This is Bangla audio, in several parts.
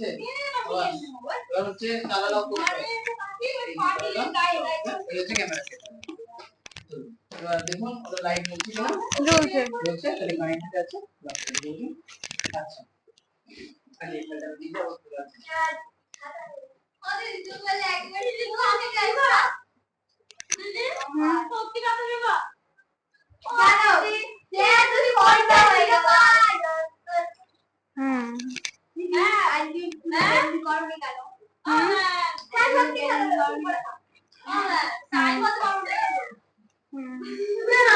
গেছে এবার হচ্ছে তালা লক করতে হবে এই হচ্ছে ক্যামেরা সেট এবার দেখুন ওটা লাইট জ্বলছে কিনা জ্বলছে তাহলে কানেক্টেড আছে আচ্ছা খালি এটা দিতে বলতে আছে আরে জুগলে একবার যদি আমি গাইবা সত্যি কথা দেবা জানো যে তুমি বলতে হয়ে যাবে হ্যাঁ আইডি জলদি করবে কেন হ্যাঁ সত্যি কথা হ্যাঁ সাইন মত করবে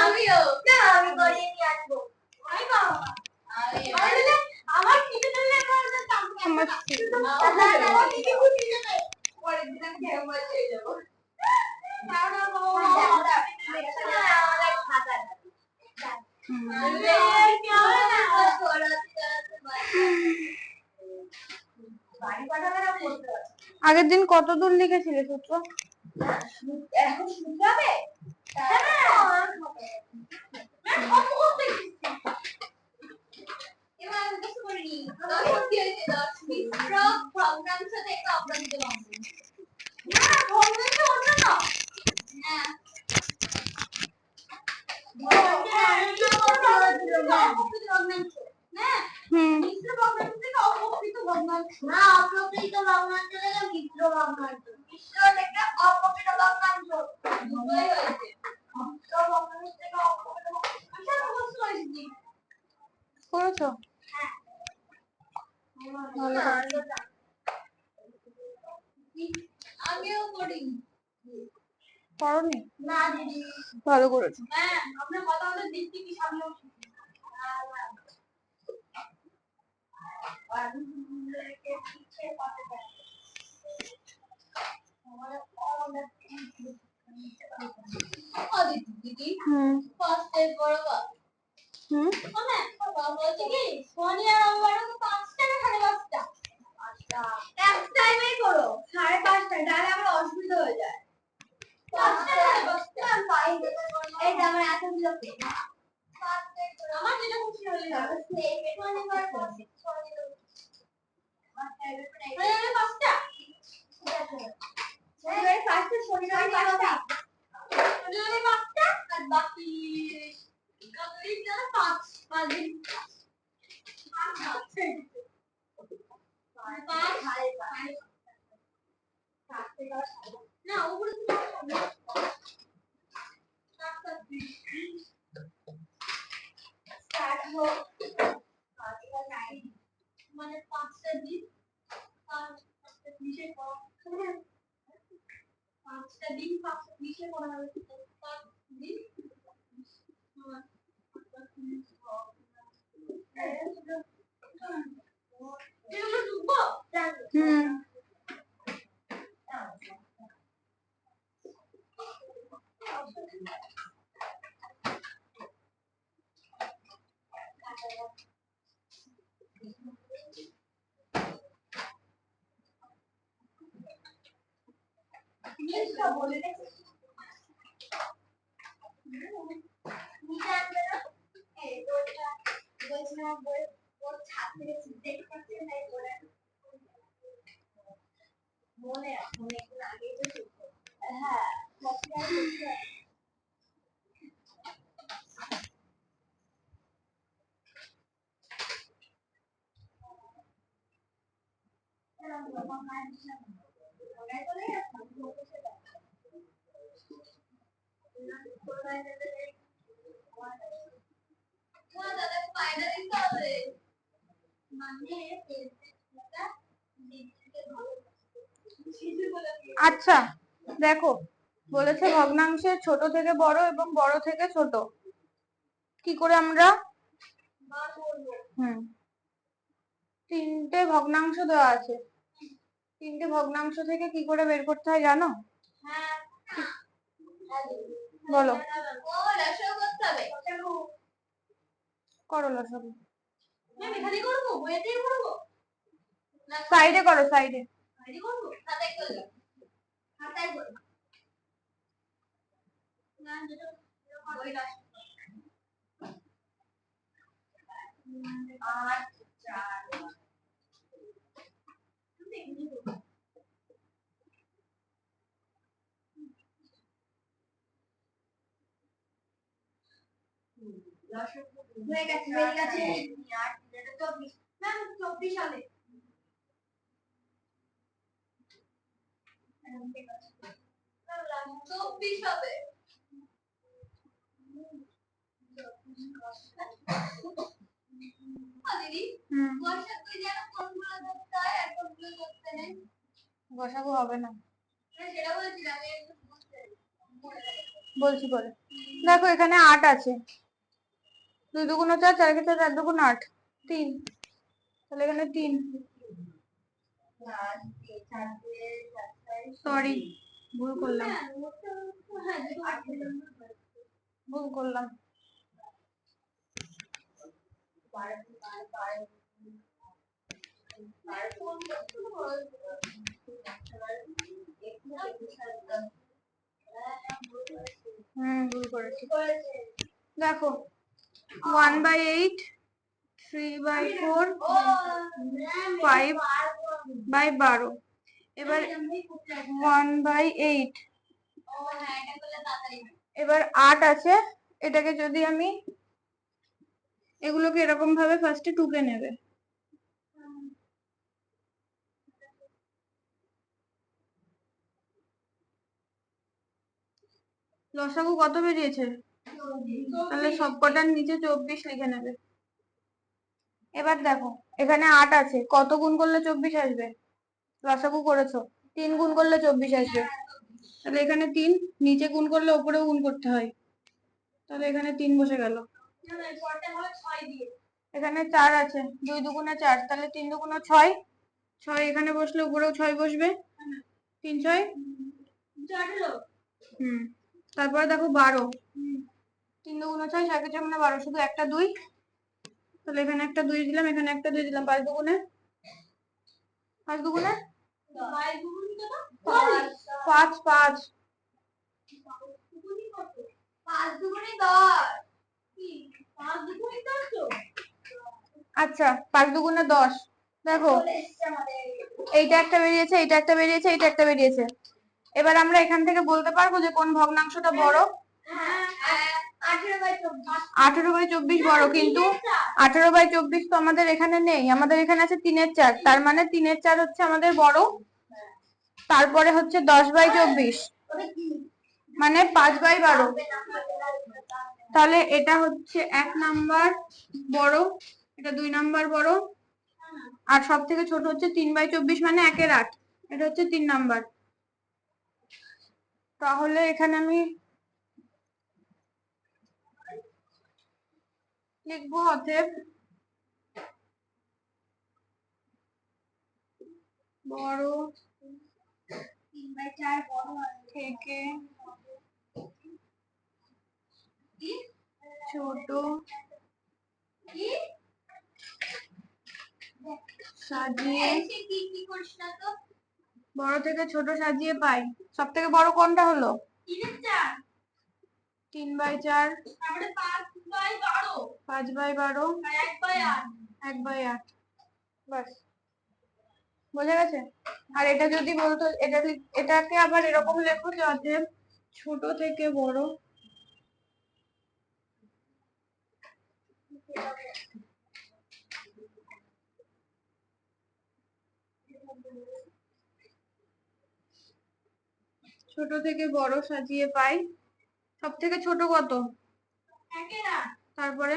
আমিও না আমি করিয়ে নিয়ে আসবো আই বাবা আরে আমার কিছু দিলে করতে আমার আমার কিছু বুঝি যাবে পরের দিন আমি কেমন হয়ে যাব না না বাবা আমাদের খাতা আগের দিন কত দূর লিখেছিলে সূত্র? এখন শুনতে না অপ্রকৃত ভগ্নাংশ থেকে মিশ্র ভগ্নাংশ মিশ্র থেকে অপ্রকৃত ভগ্নাংশ দুটোই হয়েছে মিশ্র ভগ্নাংশ থেকে অপ্রকৃত ভগ্নাংশ হয়েছে করেছো? হ্যাঁ আমিও করি করনি? না দিদি ভালো করেছো। হ্যাঁ আপনার কথা হলো দিদি কি সামনে দিদি ফার্স্ট এর বরাবর বলছি কি সোনিয়া রবিবার তো 5টা না 5:30 এক টাইমেই করো 5:30 তাহলে আমার অসুবিধা হয়ে যায় 5টা 5:30 এই যে আমার এত বিরক্ত আমার যেটা খুশি হয়ে যাবে স্নেক পেটনে করে করছি আরে 5টা ঠিক আছে শনিবার 5টা শনিবার 5টা শনিবার 5টা আর বাকি কতদিন জানো 5 দিন না ওগুলো স্টার্ট হোক মানে 5টা দিন 5টা 20 করা 5টা দিন 5টা 20 করা হবে 5 দিন বলে আচ্ছা দেখো বলেছে ভগ্নাংশের ছোট থেকে বড় এবং বড় থেকে ছোট কি করে আমরা তিনটে ভগ্নাংশ দেওয়া আছে তিনটে ভগ্নাংশ থেকে কি করে বের করতে হয় জানো? হ্যাঁ বলো করো লসাগু এখানে করব বইতেই করব সাইডে করো সাইডে করব খাতায় করব খাতায় করব না যেটা বই লাস্ট 8 4 হয়ে গেছে হয়ে গেছে। আর এটা 24 ম্যাম 24 সালে। চব্বিশ হবে। দিদি বর্ষা তুই যেন কোনগুলো ধরতে হয় আর কোনগুলো ধরতে নেই। বসাবো হবে না, সেটা বলছিলাম বলছি পরে। দেখো এখানে 8 আছে, 2 দুগুণ 4, 4 কে 4, 4 দুগুণ 8, 3, তাহলে এখানে 3। সরি, ভুল করলাম। ভুল করেছি। দেখো 1/8, 3/4, 5/12। এবার 1/8, এবার 8 আছে, এটাকে যদি আমি এগুলোকে এরকম ভাবে ফার্স্টে টুকে নেবে। লসাগু কত বেরিয়েছে? তাহলে সবকটার নিচে 24 লিখে নেবে। এবার দেখো এখানে 8 আছে, কত গুণ করলে 24 আসবে? লসাগু করেছো, 3 গুণ করলে 24 আসবে। তাহলে এখানে 3, নিচে গুণ করলে উপরেও গুণ করতে হয়, তাহলে এখানে 3 বসে গেল। এখানে 4 আছে, 2 দুগুণে 4, তাহলে 3 দুগুণে 6, 6 এখানে বসলে উপরেও 6 বসবে, 3 6 তারপরে দেখো 12, 3 দুগুণে 6, 6 কে 6 মানে 12, শুধু একটা 2, তাহলে এখানে একটা 2 দিলাম, এখানে একটা 2 দিলাম, 5 দুগুণে 5 দুগুণে 5 5 আচ্ছা 5 দুগুণে 10। দেখো এইটা একটা বেরিয়েছে, এইটা একটা বেরিয়েছে, এইটা একটা বেরিয়েছে। এবার আমরা এখান থেকে বলতে পারবো যে কোন ভগ্নাংশটা বড়? 18/24 বড়, কিন্তু 18/24 তো আমাদের এখানে নেই, আমাদের এখানে আছে 3/4, তার মানে 3/4 হচ্ছে আমাদের বড়। তারপরে হচ্ছে 10/24, মানে 5/12। তাহলে এটা হচ্ছে 1 নাম্বার বড়, এটা 2 নাম্বার বড়, আর সব থেকে ছোট হচ্ছে 3/24, মানে 1 এর 8, এটা হচ্ছে 3 নাম্বার। তাহলে এখানে আমি লিখবো অতএব বড় থেকে ছোট সাজিয়ে, বড় থেকে ছোট সাজিয়ে পাই। সব থেকে বড় কোনটা হলো? 3/4, 5/12, 1/8। বাস, বোঝা গেছে? আর এটা যদি বলতো, এটাকে আবার এরকম লেখো যে অতএব ছোট থেকে বড় ছোট থেকে বড় সাজিয়ে পাই। সব থেকে ছোট কত? তারপরে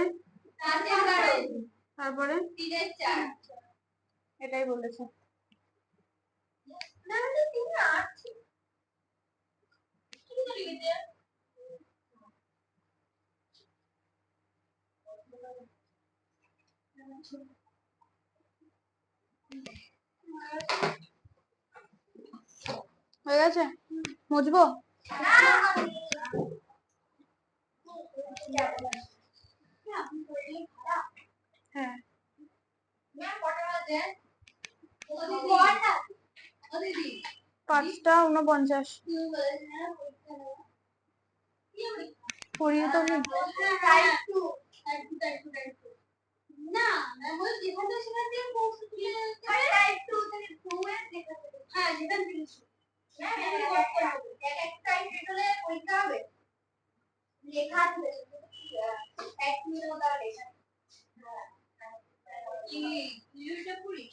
তারপরে এটাই বলেছে। হয়ে গেছে? মুছবো? হ্যাঁ 5টা 49। পড়িয়ে তো নি। না বলছি যেখানে সেখান থেকে পোস্ট তুলে টাইপ 2 থেকে 2 এর দেখাতে। হ্যাঁ যেটা দিয়েছি ম্যাম এক এক টাইপ হলে পরীক্ষা হবে লেখা আছে এক মিনিট মতো আর লেখা কি ভিডিওটা পুরি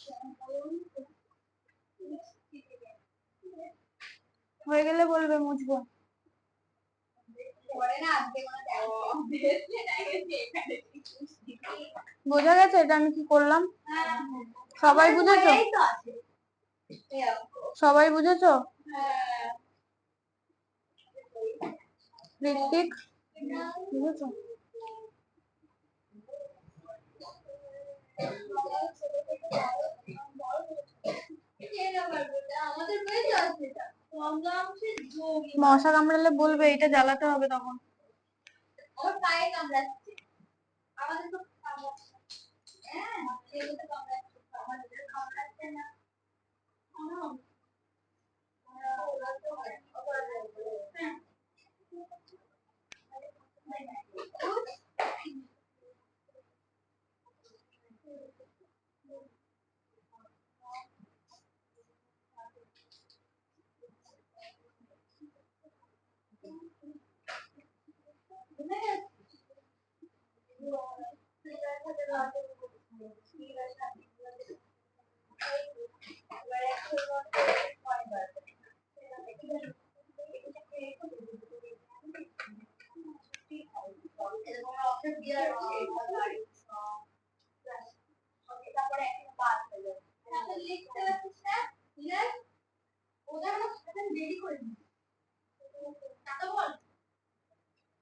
হয়ে গেলে বলবে মুছবো। বোঝা গেছে এটা আমি কি করলাম? সবাই বুঝেছো? সবাই বুঝেছো? ঋত্বিক বুঝেছো? মশা কামড়ালে বলবে, এটা জ্বালাতে হবে তখন। আমার পায়ে কামড়াচ্ছে, আমাদের তো কামড়াচ্ছে, হ্যাঁ সেগুলো তো কামড়াচ্ছে, আমাদের কামড়াচ্ছে না।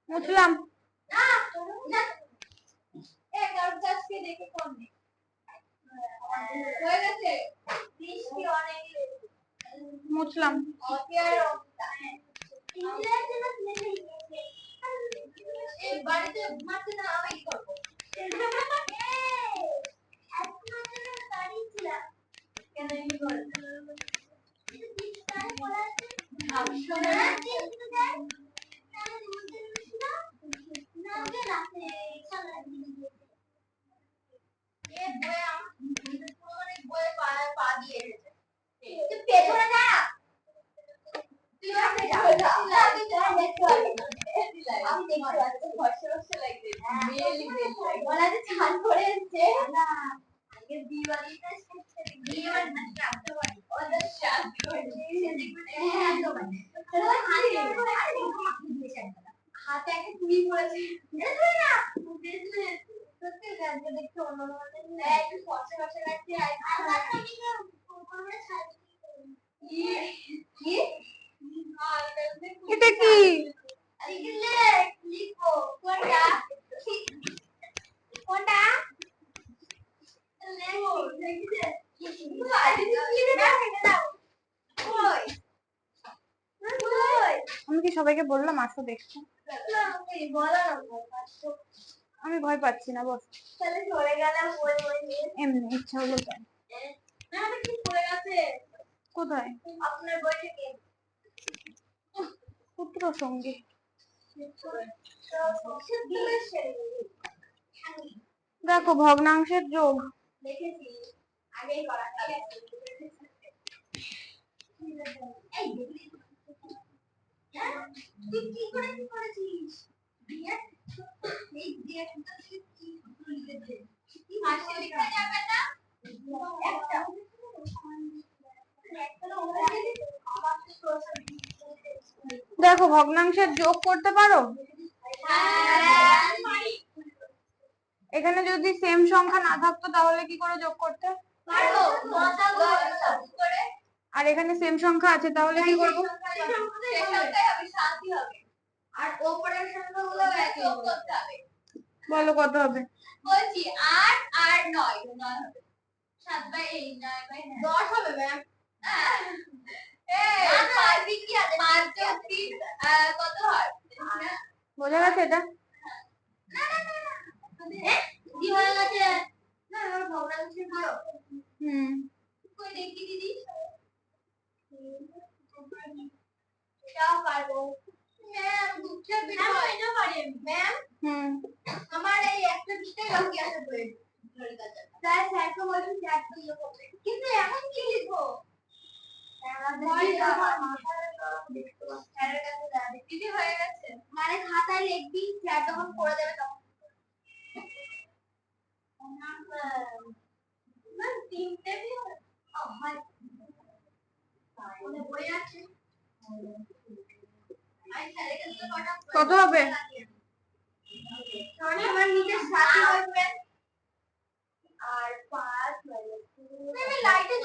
মুছলাম। মুছলাম। বাড়িতে মারতে না আমি কি করবো? হাতে একটা কুড়ি পড়েছে, সত্যি দেখতে অন্য একটু ফসে ফসে লাগছে। এটা কি? লিখো কোনটা কোনটা লেখো লিখে আমি কি সবাইকে বললাম আসো দেখছো? আমি ভয় পাচ্ছি না, বস। এমনি ইচ্ছা হলো তাই। কোথায়? আপনার বই থেকে পুত্র সঙ্গী। দেখো ভগ্নাংশের যোগ। দেখেছি আগেই করা তুই কি করে কি করেছিস? পাশে লেখা যাবে না একটা দেখো ভগ্নাংশের যোগ করতে পারো? এখানে যদি সেম সংখ্যা না থাকতো তাহলে কি করে যোগ করতে? আর এখানে সেম সংখ্যা আছে তাহলে কি করবো? আর ওপরের সংখ্যাগুলো যোগ করতে হবে। বলো কত হবে? বলছি 8 আর 9 হবে 7 বাই 8 9 বাই 10 হবে ম্যাম। কত হয়? বোঝা গেছে এটা? হুম। দেখি দিদি এটাও পারবো ম্যাম। দুঃখের বিষয় এটা পারি ম্যাম। আমার এই একটা বিষয় বাকি আছে বইয়ের স্যার স্যারকে বলছি স্যার তো ইয়ে করবে কিন্তু এখন কি লিখবো? দিদি হয়ে গেছে মানে খাতায় লিখবি স্যার যখন করে দেবে তখন কত হবে? আমার নিজের সাথে হবে আর 5 লাইটে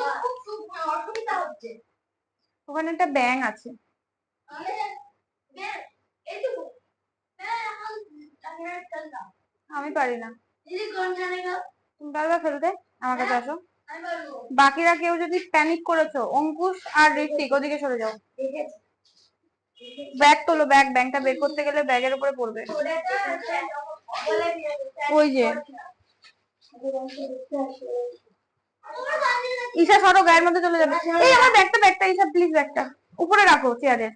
খুব অসুবিধা হচ্ছে। ওখানে একটা ব্যাং আছে। আমি পারি না। তুমি পারবে ফেলতে? আমার কাছে আসো। বাকিরা কেউ যদি প্যানিক করেছো, অঙ্কুশ আর ঋত্বিক ওদিকে সরে যাও। ব্যাগ তোলো, ব্যাংটা বের করতে গেলে ব্যাগের উপরে পড়বে। ওই যে ঈশা সরো, গায়ের মধ্যে চলে যাবে। এই আমার ব্যাগটা ঈশা প্লিজ ব্যাগটা উপরে রাখো চেয়ারের।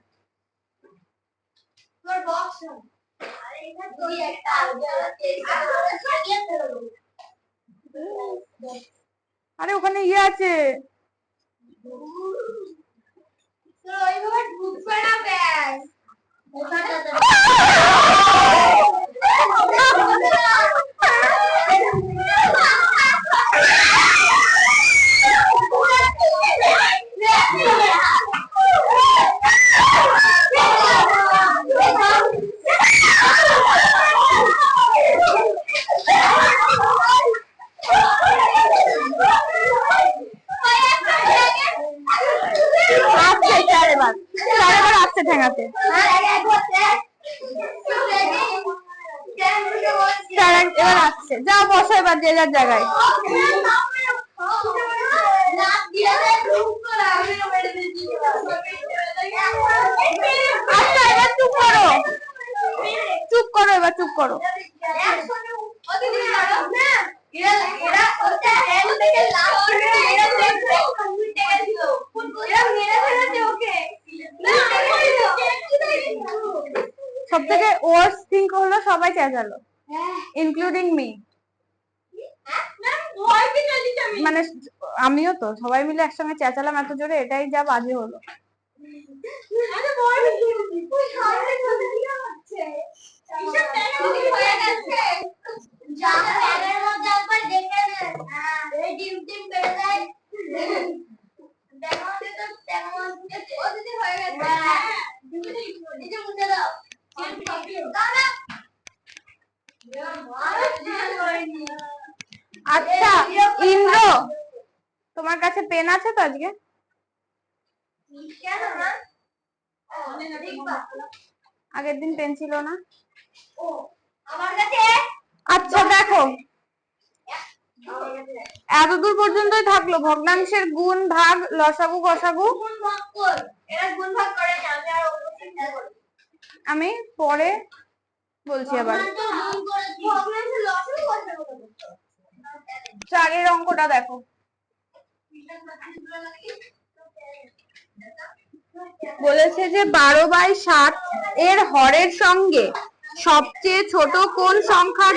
আরে ওখানে ইয়ে আছে। ঠেঙাতে এবার আসছে। যাও বসো এবার যে যার জায়গায়। আচ্ছা এবার চুপ করো, চুপ করো, এবার চুপ করো। সব থেকে ওয়ার্স্ট থিং হলো সবাই চেঁচালো, ইনক্লুডিং মি। মানে আমিও তো, সবাই মিলে একসঙ্গে চেঁচালাম এত জোরে, এটাই যা বাজে হলো। আচ্ছা ইন্দ্র, তোমার কাছে পেন আছে তো আজকে? আগের দিন পেন ছিল না? আচ্ছা দেখো, এতদূর পর্যন্তই থাকলো। ভগ্নাংশের গুণ, ভাগ, লসাগু, গসাগু আমি পরে বলছি। আবার চারের অঙ্কটা দেখো। বলেছে যে 12/7 এর হরের সঙ্গে সবচেয়ে ছোট কোন সংখ্যা।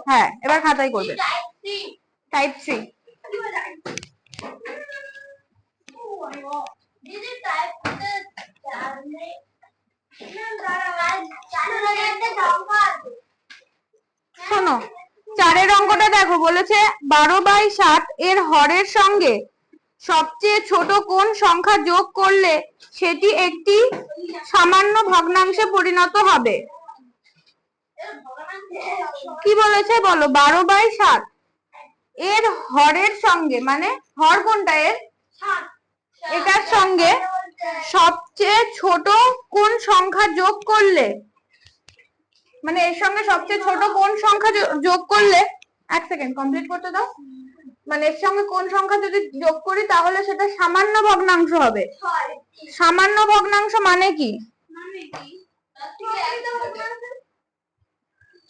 হ্যাঁ এবার খাতায় করবে। টাইপ 3। শোনো, চারের অঙ্কটা দেখো। বলেছে 12/7 এর হরের সঙ্গে সবচেয়ে ছোট কোন সংখ্যা যোগ করলে সেটি একটি সামান্য ভগ্নাংশে পরিণত হবে। কি বলেছে বলো? 12/7 এর হরের সঙ্গে, মানে হর কোনটা এর? এটার সঙ্গে সবচেয়ে ছোট কোন সংখ্যা যোগ করলে, মানে এর সঙ্গে সবচেয়ে ছোট কোন সংখ্যা যোগ করলে, এক সেকেন্ড কমপ্লিট করতে দাও। মানে এর সঙ্গে কোন সংখ্যা যদি যোগ করি তাহলে সেটা সামান্য ভগ্নাংশ হবে। সামান্য ভগ্নাংশ মানে কি?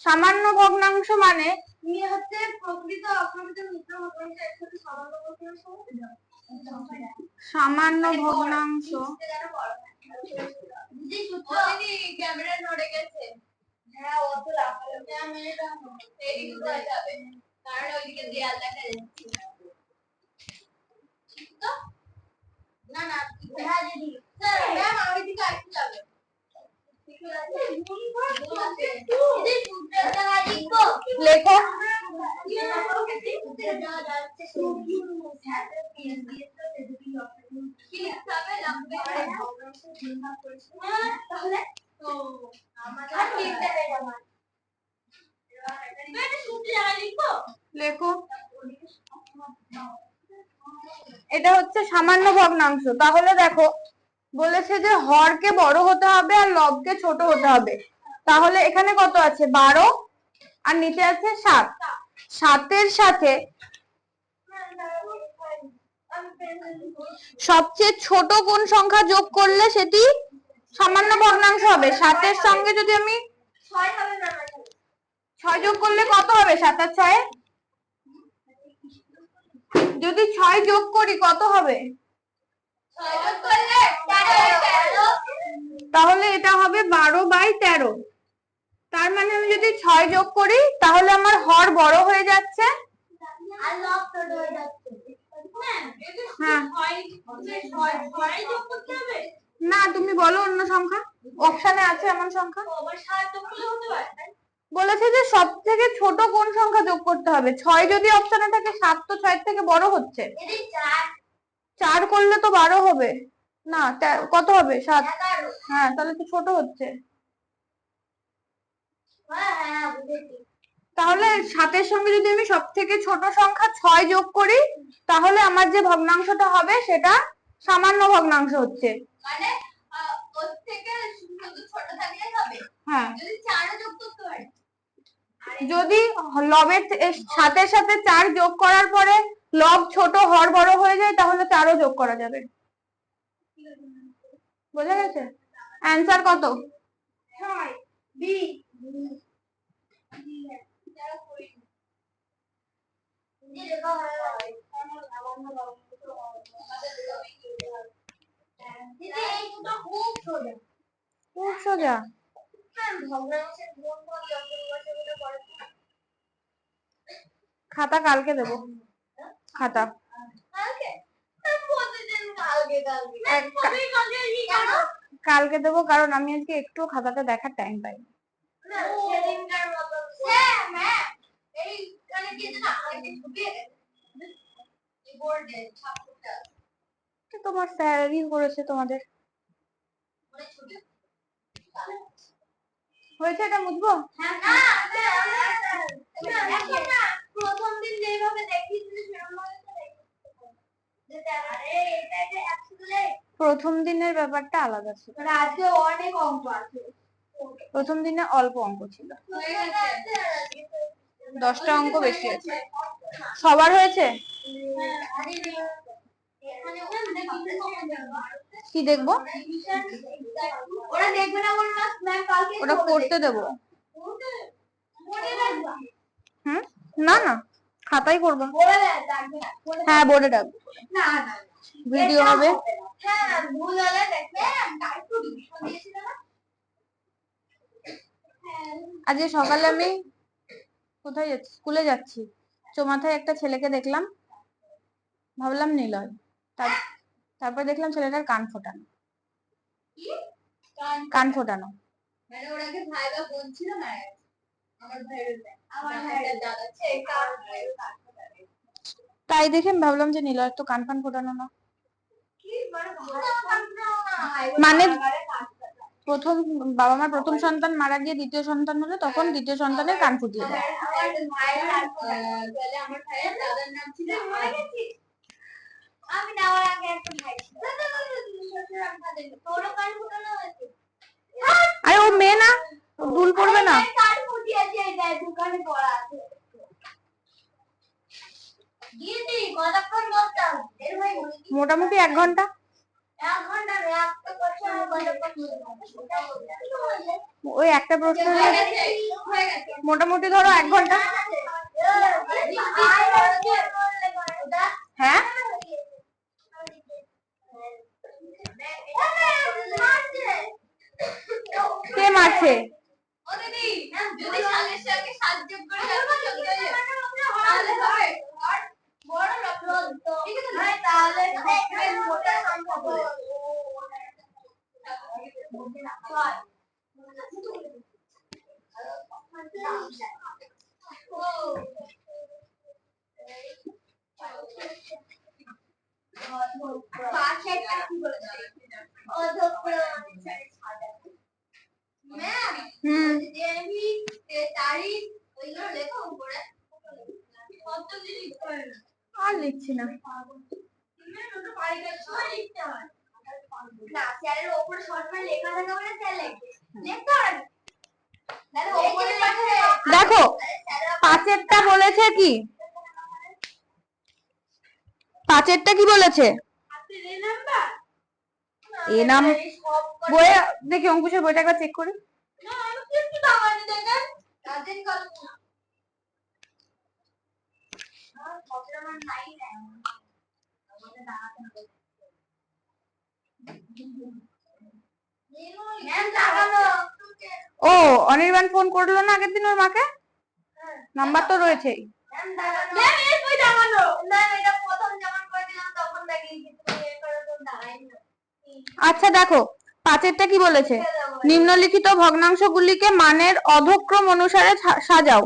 সামান্য ভগ্নাংশ মানে হচ্ছে প্রকৃত অপ্রকৃত মিশ্র ভগ্নাংশ একসাথে সামান্য ভগ্নাংশ। সামান্য ভগ্নাংশ ক্যামেরা নড়ে গেছে। হ্যাঁ অত লাফালাফি ক্যামেরাটা এদিকে হয়ে যাবে, কারণ ওইদিকে দেয়াল দেখা যাচ্ছে। ঠিক তো? না না হ্যাঁ দিদি স্যার ম্যাম আর ওইদিকে আইতে যাবে। লেখো লেখো। এটা হচ্ছে সামান্য ভগ্নাংশ। তাহলে দেখো বলেছে যে হরকে বড় হতে হবে আর লবকে ছোট হতে হবে। তাহলে এখানে কত আছে? 12 আর নিচে আছে 7। 7-এর সাথে সবচেয়ে ছোট কোন সংখ্যা যোগ করলে সেটি সামান্য ভগ্নাংশ হবে? 7-এর সঙ্গে যদি আমি 6 যোগ করলে কত হবে? 7 আর 6 যদি 6 যোগ করি কত হবে? তাহলে এটা হবে 12/13। তার মানে আমি যদি 6 যোগ করি তাহলে আমার হর বড় হয়ে যাচ্ছে আর লব ছোট হয়ে যাচ্ছে। হ্যাঁ, না তুমি বলো অন্য সংখ্যা, অপশনে আছে এমন সংখ্যা। বলেছে যে সব থেকে ছোট কোন সংখ্যা যোগ করতে হবে। 6 যদি অপশনে থাকে, 7 তো 6 থেকে বড় হচ্ছে। 4 করলে তো 12 হবে না, কত হবে? 7। হ্যাঁ, তাহলে তো ছোট হচ্ছে। তাহলে 7-এর সঙ্গে যদি আমি সব থেকে ছোট সংখ্যা 6 যোগ করি তাহলে আমার যে ভগ্নাংশটা হবে সেটা সামান্য ভগ্নাংশ হচ্ছে। মানে ওর থেকে শুধু ছোট থাকলেই হবে। হ্যাঁ, যদি 4 যোগ করতে পারি। যদি লবের 7-এর সাথে 4 যোগ করার পরে লব ছোট হর বড় হয়ে যায় তাহলে 4ও যোগ করা যাবে। বোঝা গেছে? অ্যানসার কত? 6 বি। খুব সোজা। খাতা কালকে দেবো। খাতা কালকে দেবো, কারণ আমি আজকে একটু খাতাটা দেখার টাইম পাই। তোমার স্যারই করেছে তোমাদের। হয়েছে, এটা মুছবো? প্রথম দিন যেভাবে দেখিয়েছিল প্রথম দিনের ব্যাপারটা আলাদা ছিল, আজকে অনেক অঙ্ক আছে। প্রথম দিনে অল্প অঙ্ক ছিল, 10টা অঙ্ক বেশি আছে। সবার হয়েছে? কি দেখবো? ওরা দেখবে না বললো না ম্যাম, কালকে ওটা করতে দেবো। না না, খাতাই করবো। হ্যাঁ, বোর্ডে ডাকবো। না না, ভিডিও হবে। হ্যাঁ, ভুল হলে দেখবে একটু রিভিশন দিয়েছিল না। আজকে সকালে আমি কোথায় যাচ্ছি, স্কুলে যাচ্ছি, চৌমাথায় একটা ছেলেকে দেখলাম, ভাবলাম নিলয়। তারপর দেখলাম ছেলেটার কান ফোটানো। কান ফোটানো মানে ওরাকে ভাই বা বোন ছিল মারা গেছে। আমার ভাইয়ের দাদা ছে কান ফোটানো। তাই দেখে আমি ভাবলাম যে নিলয় তো কান ফান ফোটানো না। মানে প্রথম বাবা মার প্রথম সন্তান মারা গিয়ে দ্বিতীয় সন্তান হলে তখন দ্বিতীয় সন্তানের কান ফুটিয়ে দেয়। আমার ভাইয়ের দাদার নাম ছিল আমি নেওয়ার আগে একটা ভাই ছিল। তোরও কান ফোটানো হয়েছে? আরে ও মেয়ে না, দুল পড়বে না। কান ফুটিয়েছে, এটা দোকানে পড়া আছে। গিয়েছি কতক্ষণ বলতাম এর ভাই মোটামুটি 1 ঘন্টা। 1 ঘন্টা না, একটা কোশ্চেন ওই একটা প্রশ্ন মোটামুটি ধরো 1 ঘন্টা। হ্যাঁ, কে মারছে? ও দিদি, যদি সালের সঙ্গে 7 যোগ করে তারপর 14 হয়ে যাবে তাহলে হবে বড় লব তো ঠিক আছে ভাই, তাহলে সবচেয়ে মোটা সংখ্যা বলে পাশেরটা কি বলেছে? অধক্রম সাজানো। ম্যাম, দেবী তারিখ ওইগুলো লেখো উপরে। কত লিখতে হয় না? আর লিখছি না। ম্যাম, ওটা পরীক্ষার সময় লিখতে হয়। না, স্যারের উপরে শর্টকাট লেখা থাকে বলে স্যার লেখে। লিখতে হয় না। তাহলে উপরে লেখা দেখো 5-এরটা বলেছে কি, 5-এরটা কি বলেছে? আপনি এই নাম্বার এ নাম বইয়ে দেখি, অঙ্কুশের বইটা একবার চেক করি। না, আমি কিছু দামানি দেখেন কাজের কল্পনা আর কতবার নাই না আমাদের দাঁড়াতে হবে। ম্যাম লাগানো। ও অনির্বাণ ফোন করলো না আগের দিন ওর মাকে? নাম্বার তো রয়েছেই। ম্যাম দাঁড়ানো। ম্যাম এই বই দাঁড়ানো। না, এটা প্রথম যখন করেছিলাম তখন দেখিয়েছি, তুমি এ করে তো দাঁড়াইনি। আচ্ছা দেখো 5-এরটা কি বলেছে? নিম্নলিখিত ভগ্নাংশগুলিকে মানের অধক্রম অনুসারে সাজাও।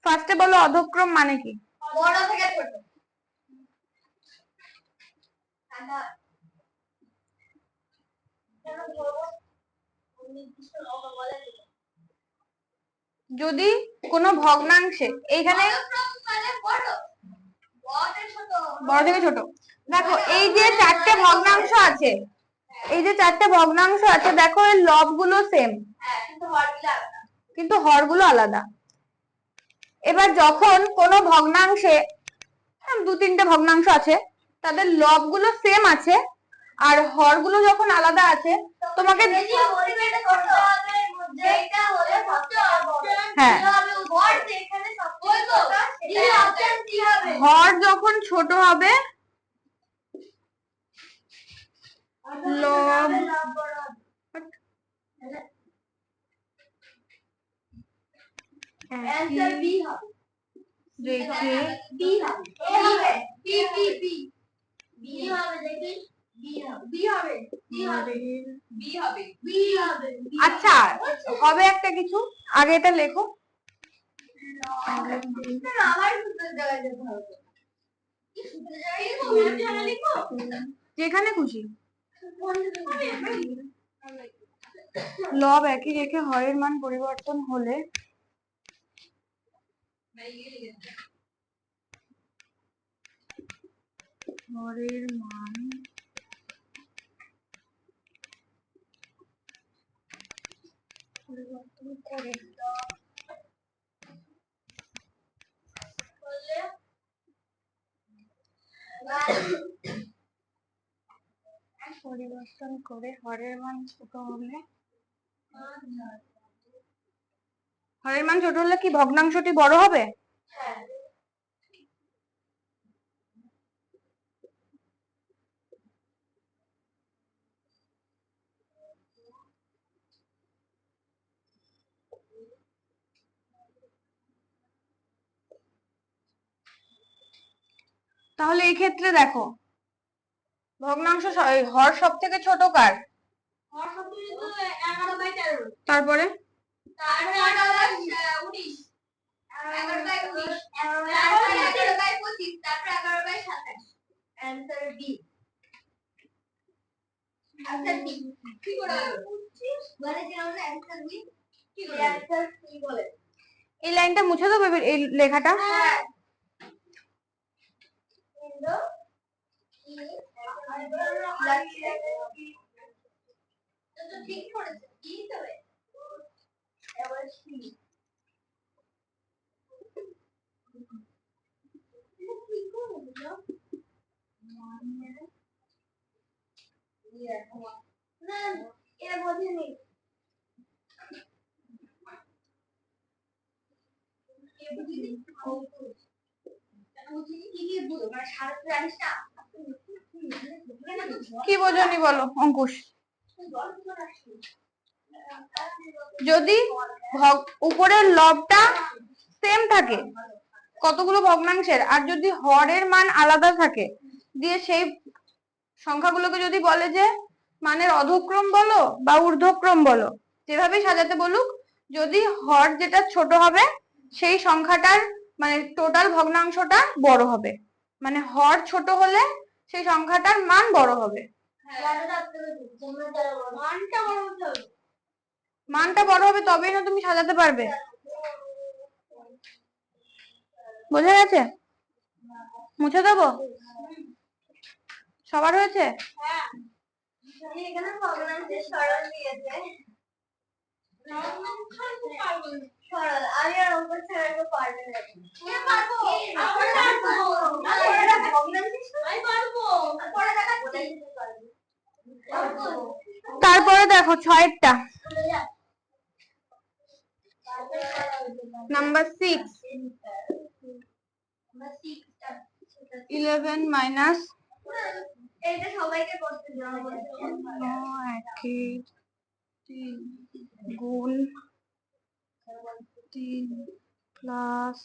ফার্স্টে বলো অধক্রম মানে কি? বড় থেকে ছোট। দাদা কেন বলবো? নির্দিষ্ট লম্বা বলে যদি কোনো ভগ্নাংশে এইখানে মানে বড় বড় ছোট বড় থেকে ছোট, দেখো এই যে 4টে ভগ্নাংশ আছে, এই যে 4টে ভগ্নাংশ আছে, দেখো এর লবগুলো সেম, হ্যাঁ কিন্তু হরগুলো আলাদা। কিন্তু হরগুলো আলাদা। এবার যখন কোনো ভগ্নাংশে 2-3টে ভগ্নাংশ আছে, তাদের লবগুলো সেম আছে আর হরগুলো যখন আলাদা আছে, তোমাকে হ্যাঁ হর যখন ছোট হবে লব आंसर बी হবে রেখে বি হবে এ হবে বি বি বি বি হবে দেখি বি হবে বি হবে বি হবে বি হবে বি হবে। আচ্ছা হবে একটা কিছু, আগে এটা লেখো। না আমার সূত্রের জায়গায় যেতে হবে। কি সূত্রের জায়গায় লিখো? ম্যাম জায়গায় লিখো যেখানে খুশি। লব একই রেখে হরের মান পরিবর্তন হলে হরের মান পরিবর্তন করে হরের মান ছোট হলে, হরের মান ছোট হলে কি ভগ্নাংশটি বড় হবে? হ্যাঁ তাহলে এই ক্ষেত্রে দেখো ভগ্নাংশ হর সব থেকে ছোট কার? হর সবথেকে তো 11/13 তারপরে তারপরে 19 11/19 তারপরে 11/25 তারপরে 11/27 आंसर बी आंसर बी কি করে বলে যে আমরা आंसर বি কি করে आंसर কি বলে? এই লাইনটা মুছে দাও বেবি, এই লেখাটা। হ্যাঁ ইন্দো তো ঠিক করেছে কি তবে এবার সি কি করব না এরা বোঝেনি কি বোঝনি বলো অঙ্কুশ? যদি উপরের লবটা সেম থাকে কতগুলো ভগ্নাংশের, আর যদি হরের মান আলাদা থাকে, দিয়ে সেই সংখ্যাগুলোকে যদি বলে যে মানের অধক্রম বলো বা ঊর্ধ্বক্রম বলো, যেভাবেই সাজাতে বলুক, যদি হর যেটা ছোট হবে সেই সংখ্যাটার মানে টোটাল ভগ্নাংশটা বড় হবে, মানে হর ছোট হলে সেই সংখ্যাটার মান বড় হবে। মানটা বড় হবে তবেই না তুমি সাজাতে পারবে। বোঝা গেছে? মুছে দেবো? সবার হয়েছে? এখানে ভগ্নাংশের সরল দিয়েছে। সরল আমি আর অঙ্ক ছাড়া কেউ পারবে না। কে পারবো? তারপরে দেখো 6-টা নাম্বার 6 11 মাইনাস এটা সবাইকে করতে দেওয়া হয়েছে। গুণ 3 প্লাস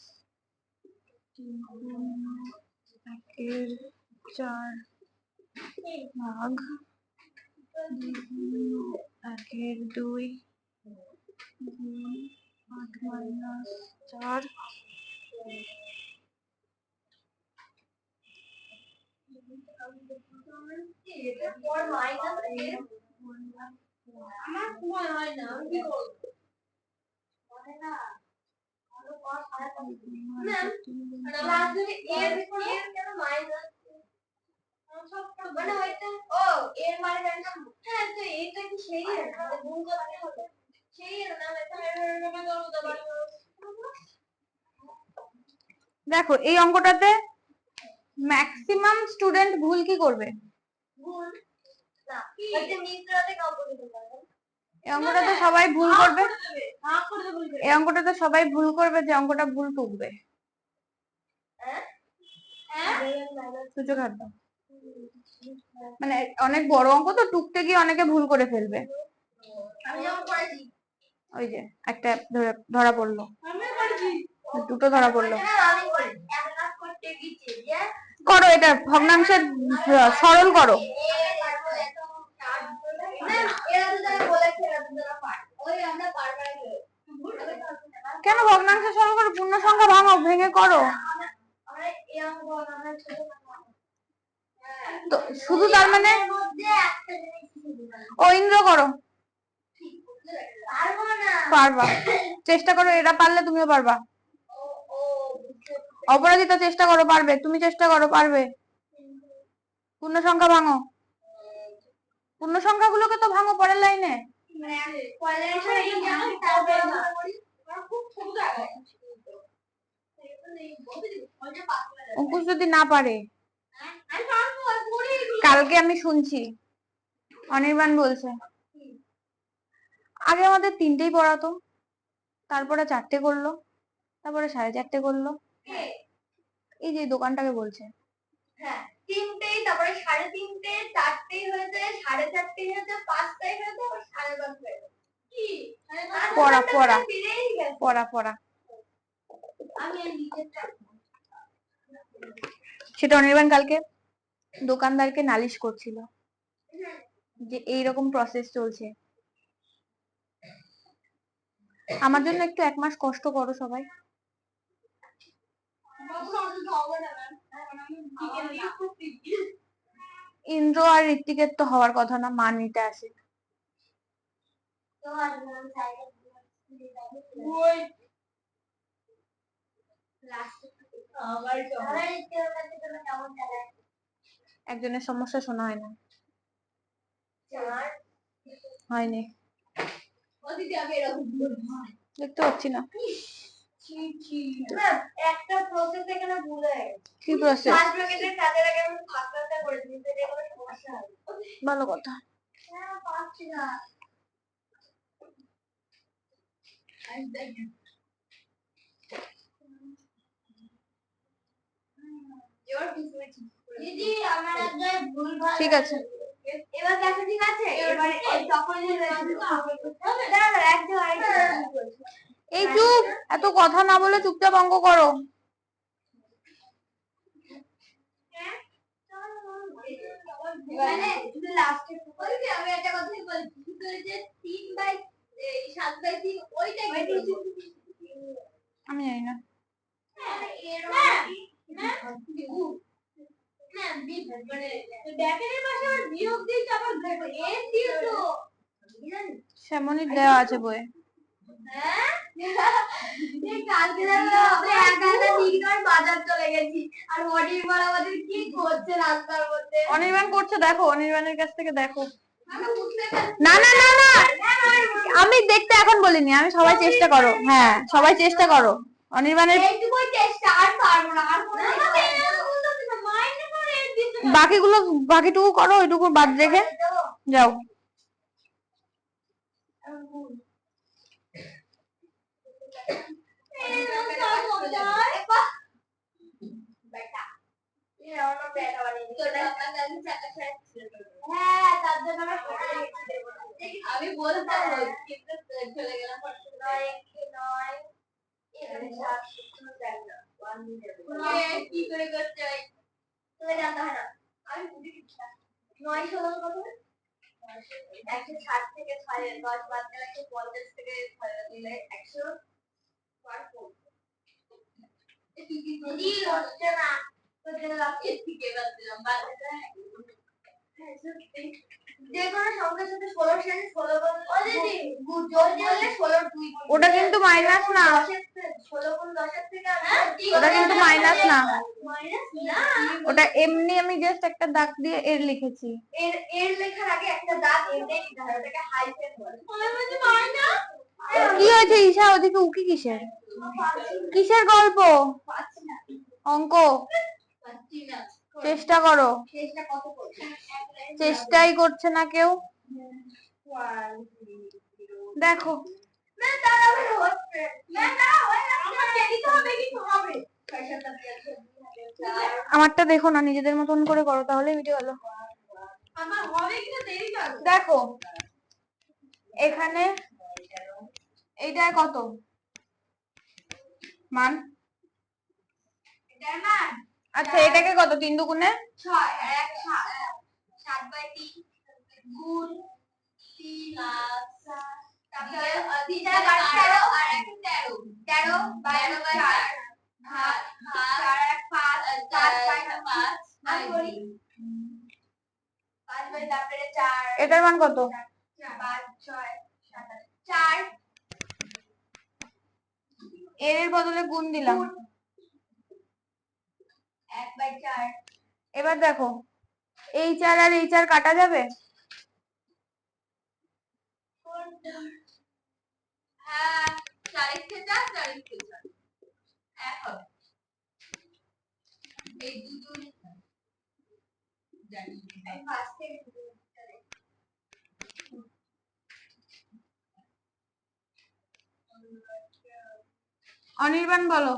1/4 ভাগ 1/2 গুণ 8 মাইনাস 4 আমার সময় হয় না, আমি কি করব? দেখো এই অঙ্কটাতে ম্যাক্সিমাম স্টুডেন্ট ভুল কি করবে? এই অঙ্কটাতে সবাই ভুল করবে। এই অঙ্কটাতে সবাই ভুল করবে যে অঙ্কটা ভুল টুকবে। সুযোগ হাত দাও। মানে অনেক বড় অঙ্ক তো টুকতে গিয়ে অনেকে ভুল করে ফেলবে। ওই যে একটা ধরা পড়লো, দুটো ধরা পড়লো। করো এটা ভগ্নাংশের সরল করো। কেন ভগ্নাংশের সরল করো? পূর্ণ সংখ্যা ভাঙো, ভেঙে করো। তো শুধু তার মানে ও ইন্দ্র করো। পারবা, চেষ্টা করো, এরা পারলে তুমিও পারবা। অপরাজিতা চেষ্টা করো, পারবে। তুমি চেষ্টা করো, পারবে। পূর্ণ সংখ্যা ভাঙো, পূর্ণ সংখ্যাগুলোকে তো ভাঙো পরের লাইনে। অঙ্কুশ যদি না পারে, কালকে আমি শুনছি অনির্বাণ বলছে আগে আমাদের 3টেই পড়াতো, তারপরে 4টে করলো, তারপরে 4:30 করলো। এই যে দোকানটাকে বলছে। হ্যাঁ 3টেই, তারপরে 3:30, 4টেই হয়েছে, 4:30 হয়েছে, 5টাই হয়েছে, আবার 5:30 হয়েছে। কি পড়া পড়া পড়া পড়া আমি নিচেরটা সেটা অনির্বাণ কালকে দোকানদারকে নালিশ করছিল যে এইরকম প্রসেস চলছে। আমার জন্য একটু 1 মাস কষ্ট করো সবাই। ইন্দ্র আর ঋত্বিকের তো হওয়ার কথা না, মান নিতে আসে। একজনের সমস্যা শোনা হয় না, হয়নি দেখতে পাচ্ছি না। একটা প্রসেস এখানে ভুল হয়ে গেছে। কি প্রসেস? ফার্স্ট ব্র্যাকেটের কাজের আগে আমি ভাগটা করে দিই, এতে কোনো সমস্যা হবে। ভালো কথা। হ্যাঁ পাচ্ছি না। দিদি আমার আগে ভুলভাল ঠিক আছে, এবার দেখো ঠিক আছে। এবারে তখন দাঁড়া একটু আরেকটু এই চুপ, এত কথা না বলে চুপচাপ অঙ্ক করো। মানে শুধু লাস্টে বলবি, আমি একটা কথাই বলছি, শুধু ওই যে 3/7/3 ওইটাই বলছি। আমি জানি না। ব্র্যাকেটের পাশে আবার বিয়োগ দিয়েছে, আবার এন দিয়েছো। সেমনই দেওয়া আছে বইয়ে। হ্যাঁ কালকে আমরা একা একা দিঘার বাজার চলে গেছি, আর অনির্বাণ আমাদের কি করছে রাস্তার মধ্যে। অনির্বাণ করছে, দেখো অনির্বাণের কাছ থেকে দেখো। না না না না, আমি দেখতে এখন বলিনি, আমি সবাই চেষ্টা করো। হ্যাঁ সবাই চেষ্টা করো। অনির্বাণের এইটুকুই চেষ্টা, আর পারবো না, আর কোনো বাকিগুলো, বাকিটুকু করো, ওইটুকু বাদ রেখে যাও। আমি বলতাম কিন্তু চলে গেলাম। কি করে করতে হয় তুমি জানতে হয় না, আমি বুঝি কিছু 9 কত 160 থেকে 10 বাদ দিলে 150 থেকে 6 দিলে 100 পার করব। কি হচ্ছে না তো যেন লাস্টে থেকে বাদ দিলাম, বাদ দিলে যে কোনো সংখ্যার সাথে 16 শেষে 16 গুণ গুণ যোগ করলে 16 2 গুণ। ওটা কিন্তু মাইনাস না, 16 গুণ 10 এর থেকে ওটা কিন্তু মাইনাস না, মাইনাস না, ওটা এমনি আমি জাস্ট একটা দাগ দিয়ে এর লিখেছি। এর লেখার আগে একটা দাগ এমনি দিতে হয়, ওটাকে হাইফেন বলে। মনে মনে মাইনাস কি হয়েছে ঈশা, ওদিকে উকি কিসের? কিসের গল্প? পাচ্ছি না অঙ্ক পাচ্ছি না, চেষ্টা করো। চেষ্টা কত করছি, চেষ্টাই করছে না কেউ। দেখো না তাহলে হচ্ছে না, না ওই আমার দিতে হবে কিন্তু হবে। আমারটা দেখো না, নিজেদের মতন করে করো, তাহলে ভিডিও হলো। আমার হবে কিনা দেরি করো। দেখো এখানে এইটা কত মান? এটার মান আচ্ছা এটাকে কত? 3 দুগুণে 6 আর 1 7/3 গুণ 3 তারপরে 3 আর 13 আর 1 13 13/4 ভাগ 4 আর 5 5/5 আর করি 5/4 তারপরে 4 এটার মান কত? 5 6 7 4 এর বদলে গুণ দিলাম 1/4। এবার দেখো এই 4 আর এই 4 কাটা যাবে? হ্যাঁ 4 × 4 4 × 4 এক হবে। এই দুটো জানি এই পাঁচ থেকে অনির্বাণ বলো,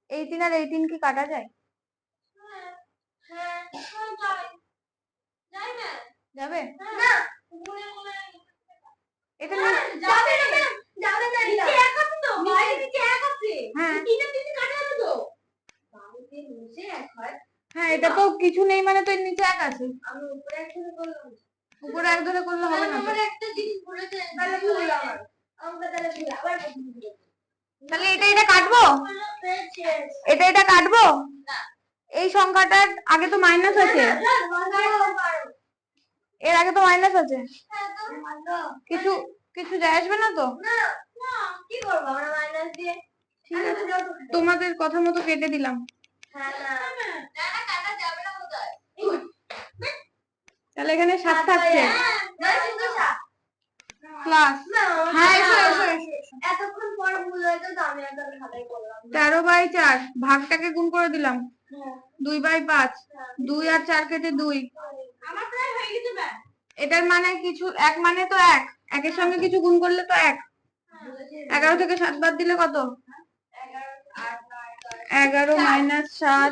এই 3 আর এই 3 কি কাটা যায়? হ্যাঁ যায় যায় না যাবে না এটা যাবে না ম্যাম, যাবে না, নিচে এক আছে তো, বাইরে নিচে এক আছে, হ্যাঁ তিনটা তিনটে কাটা যাবে তো, বাইরে নিচে এক হয়। হ্যাঁ এটা তো কিছু নেই মানে তো এর নিচে এক আছে, আমি উপরে এক ধরে করলাম, উপরে এক ধরে করলে হবে না তো। আমার একটা জিনিস ভুলেছে, তাহলে ভুল আমার আমরা তাহলে ভুল আবার তাহলে এটা কাটবো, এটা কাটবো না, এই সংখ্যাটার আগে তো মাইনাস আছে, এর আগে তো মাইনাস আছে, কিছু কিছু যায় আসবে না তো। না না কি করব আমরা মাইনাস দিয়ে, ঠিক আছে তোমাদের কথা মতো কেটে দিলাম। হ্যাঁ না না না কাটা যাবে না বোধহয়, তাহলে এখানে 7 থাকছে না শুধু 7 প্লাস, হ্যাঁ এসো এসো এসো, এতক্ষণ পর ভুল হয়েছে তো আমি একদম খাতায় করলাম 13/4 ভাগটাকে গুণ করে দিলাম, 2/5 2 আর 4 কেটে 2, আমার প্রায় হয়ে গেছে ব্যাস। এটার মানে কিছু এক মানে তো এক, একের সঙ্গে কিছু গুণ করলে তো এক। 11 থেকে 7 বাদ দিলে কত? 11 - 7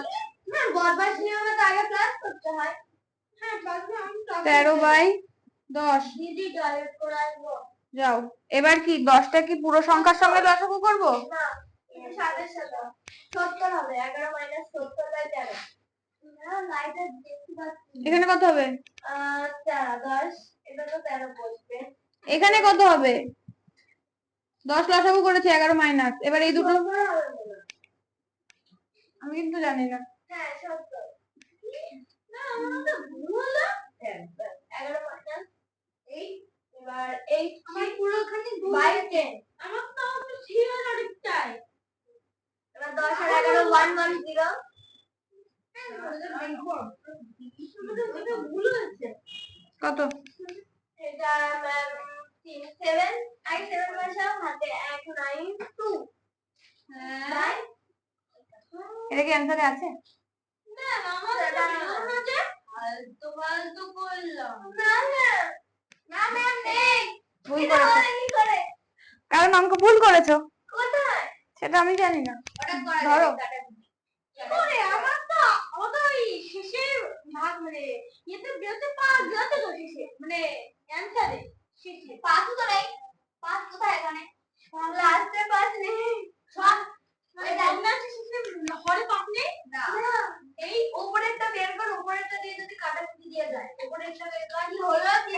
না বদমাশ নিয়মে তো আগে প্লাস করতে হয়। হ্যাঁ প্লাস না আমি 13/10 দিদি ডাইরেক্ট করে আসবো। যাও এবার কি 10টা কি পুরো সংখ্যার সঙ্গে লসাগু করব? না এর সাথে সাথে 70 হবে, 11 - 70/13 না লাইটে দেখতে পাচ্ছি, এখানে কত হবে? 10 এটা তো 13 বসবে, এখানে কত হবে? 10 লসাগু করেছে 11 মাইনাস, এবার এই দুটো আমি কিন্তু জানি না। হ্যাঁ 70 না আমার তো ভুল হলো। 11 পার্সেন্ট 8 এবার 8 আমার পুরোখানি 2/10 আমার তো ছিল অনেকটাই। এবার 10 আর 11 110 ভুল হয়েছে কত? এটা 7 আই 7 বসাও হাতে 1 9 2 হ্যাঁ এটা কি অ্যানসারে আছে? না মামা এটা না যে ফালতু করলাম না না না ম্যাম নেই ভুল করেছো কি করে কারণ অঙ্ক ভুল করেছো। কোথায় সেটা আমি জানি না। ওটা করে ধরো করে আমার তো ওই শেষে ভাগ মানে এতে বেরোতে পাঁচ যাতে তো শেষে মানে অ্যানসারে শেষে পাঁচ তো নাই পাঁচ কোথায় এখানে লাস্টে পাঁচ নেই সব মানে জানা আছে শেষে হরে পাঁচ নেই না এই উপরেরটা বের কর উপরেরটা দিয়ে যদি কাটাকুটি দিয়ে যায় উপরেরটা বের কর কি হলো কি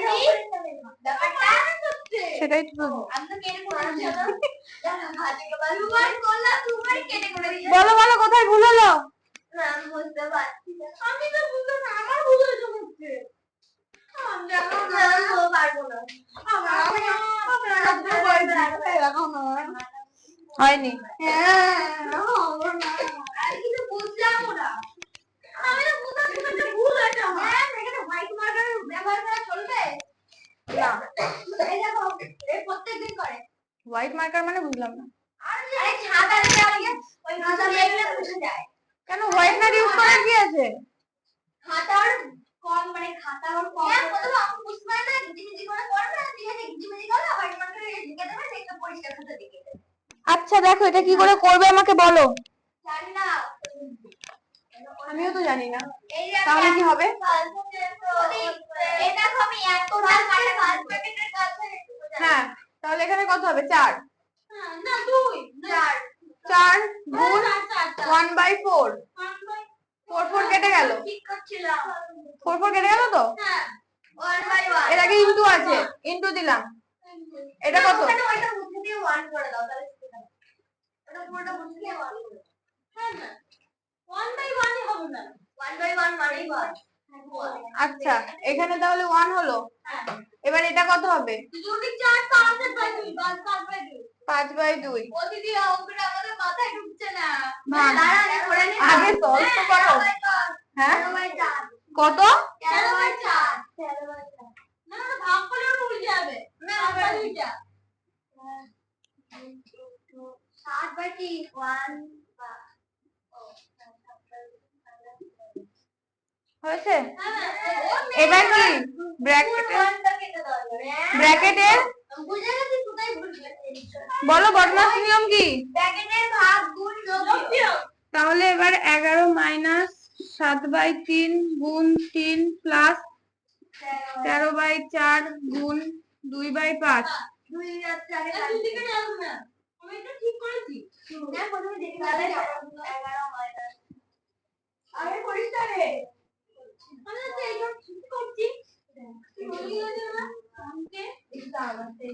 ব্যাপারটা সেটাই তো বলবো। আমি তো কেটে করে দিলাম জানা ভাজি কে বালু বার করলা তুমি কেটে করে দিলে বলো বলো কোথায় ভুল হলো? না আমি বুঝতে পারছি না আমি তো বুঝতে না আমার ভুল হয়েছে হচ্ছে আমি এখন পারবো না হয়নি। আমি কিন্তু বুঝলাম না আমি তো বুঝলাম না ভুল হয়েছে আমার এখানে হোয়াইট মার্কার ব্যবহার করা চলবে না এই দেখো এই প্রত্যেকদিন করে হোয়াইট মার্কার মানে বুঝলাম না। আরে ছাতা দিয়ে আগে ওই খাতা দেখলে বুঝে যায় কেন হোয়াইটনার ইউজ করার কি আছে? খাতার কম মানে খাতা ওর কম হ্যাঁ প্রথমে আমি বুঝতে পারি না গিজিমিজি করে করবে না ঠিক আছে গিজিমিজি করে হোয়াইট মার্কার লিখে দেবে দেখতে পরিষ্কার খাতা লিখে দেবে আচ্ছা দেখো এটা কি করে করবে আমাকে বলো। জানি না আমিও তো জানি না। এই যে তাহলে কি হবে? এই দেখো আমি এতটা কাটা ফার্স্ট প্যাকেটের কাছে হ্যাঁ তাহলে এখানে কত হবে? 4 না 2 4 4 গুণ 1/4 4 4 কেটে গেল। ঠিক করছিলাম 4 4 কেটে গেল তো। হ্যাঁ 1/1 এর আগে ইনটু আছে ইনটু দিলাম। এটা কত? ওইটা মুছে দিয়ে 1 করে দাও তাহলে ঠিক হবে ওটা পুরোটা মুছে দিয়ে 1 করে দাও হ্যাঁ না 1/1 ই হবে না 1/1 মানেই 1 আচ্ছা এখানে তাহলে 1 হলো। হ্যাঁ এবার এটা কত হবে? যদি 4 5/2 5/2 5/2 ও দিদি অঙ্কটা আমাদের মাথায় ঢুকছে না ভাগ। দাঁড়া আমি করে নিই আগে solve তো করো। হ্যাঁ 13/4 কত? 13/4 না না ভাগ করলে ওটা উল্টে যাবে না আমরা দুইটা 7/3 1 হয়েছে? এবার কি ব্র্যাকেটের বুঝে গেছি কোথায় ভুল হয়েছে বলো বদমাশ নিয়ম কি? ব্র্যাকেটের ভাগ গুণ যোগ তাহলে এবার 11 মাইনাস 7/3 গুণ 3 প্লাস 13/4 গুণ 2/5 2 আর 4 এর দিকে যাবো না আমি এটা ঠিক করেছি না প্রথমে দেখে তাহলে 11 মাইনাস আরে পরিষ্কার রে আমি তো এইটা ঠিক করছি বলি গেছে না আমাকে এটা আমাকে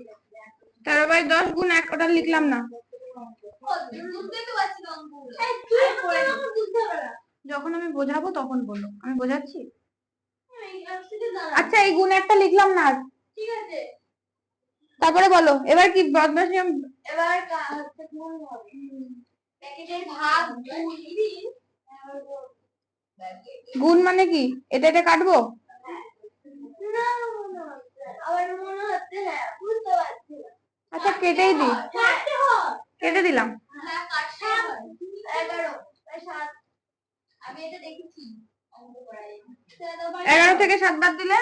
13/10 গুণ 1 ওটা লিখলাম না। বুঝতে তো পারছি না অঙ্কগুলো এই তুই করে আমাকে বুঝতে হবে না যখন আমি বোঝাবো তখন বলো। আমি বোঝাচ্ছি। এই আসলে জানা আচ্ছা এই গুণ একটা লিখলাম না আর। ঠিক আছে তারপরে বলো এবার কি বদমাশ নিয়ম? এবার হচ্ছে গুণ হবে প্যাকেটের ভাগ গুণ গুণ মানে কি? এটা এটা কাটবো? না না আমার মনে হচ্ছে হ্যাঁ বুঝতে পারছি আচ্ছা কেটেই দিই। কাটতে হয় কেটে দিলাম। হ্যাঁ কাটতে হয় 11 7 আমি এটা দেখেছি অঙ্ক করাই 11 থেকে 7 বাদ দিলে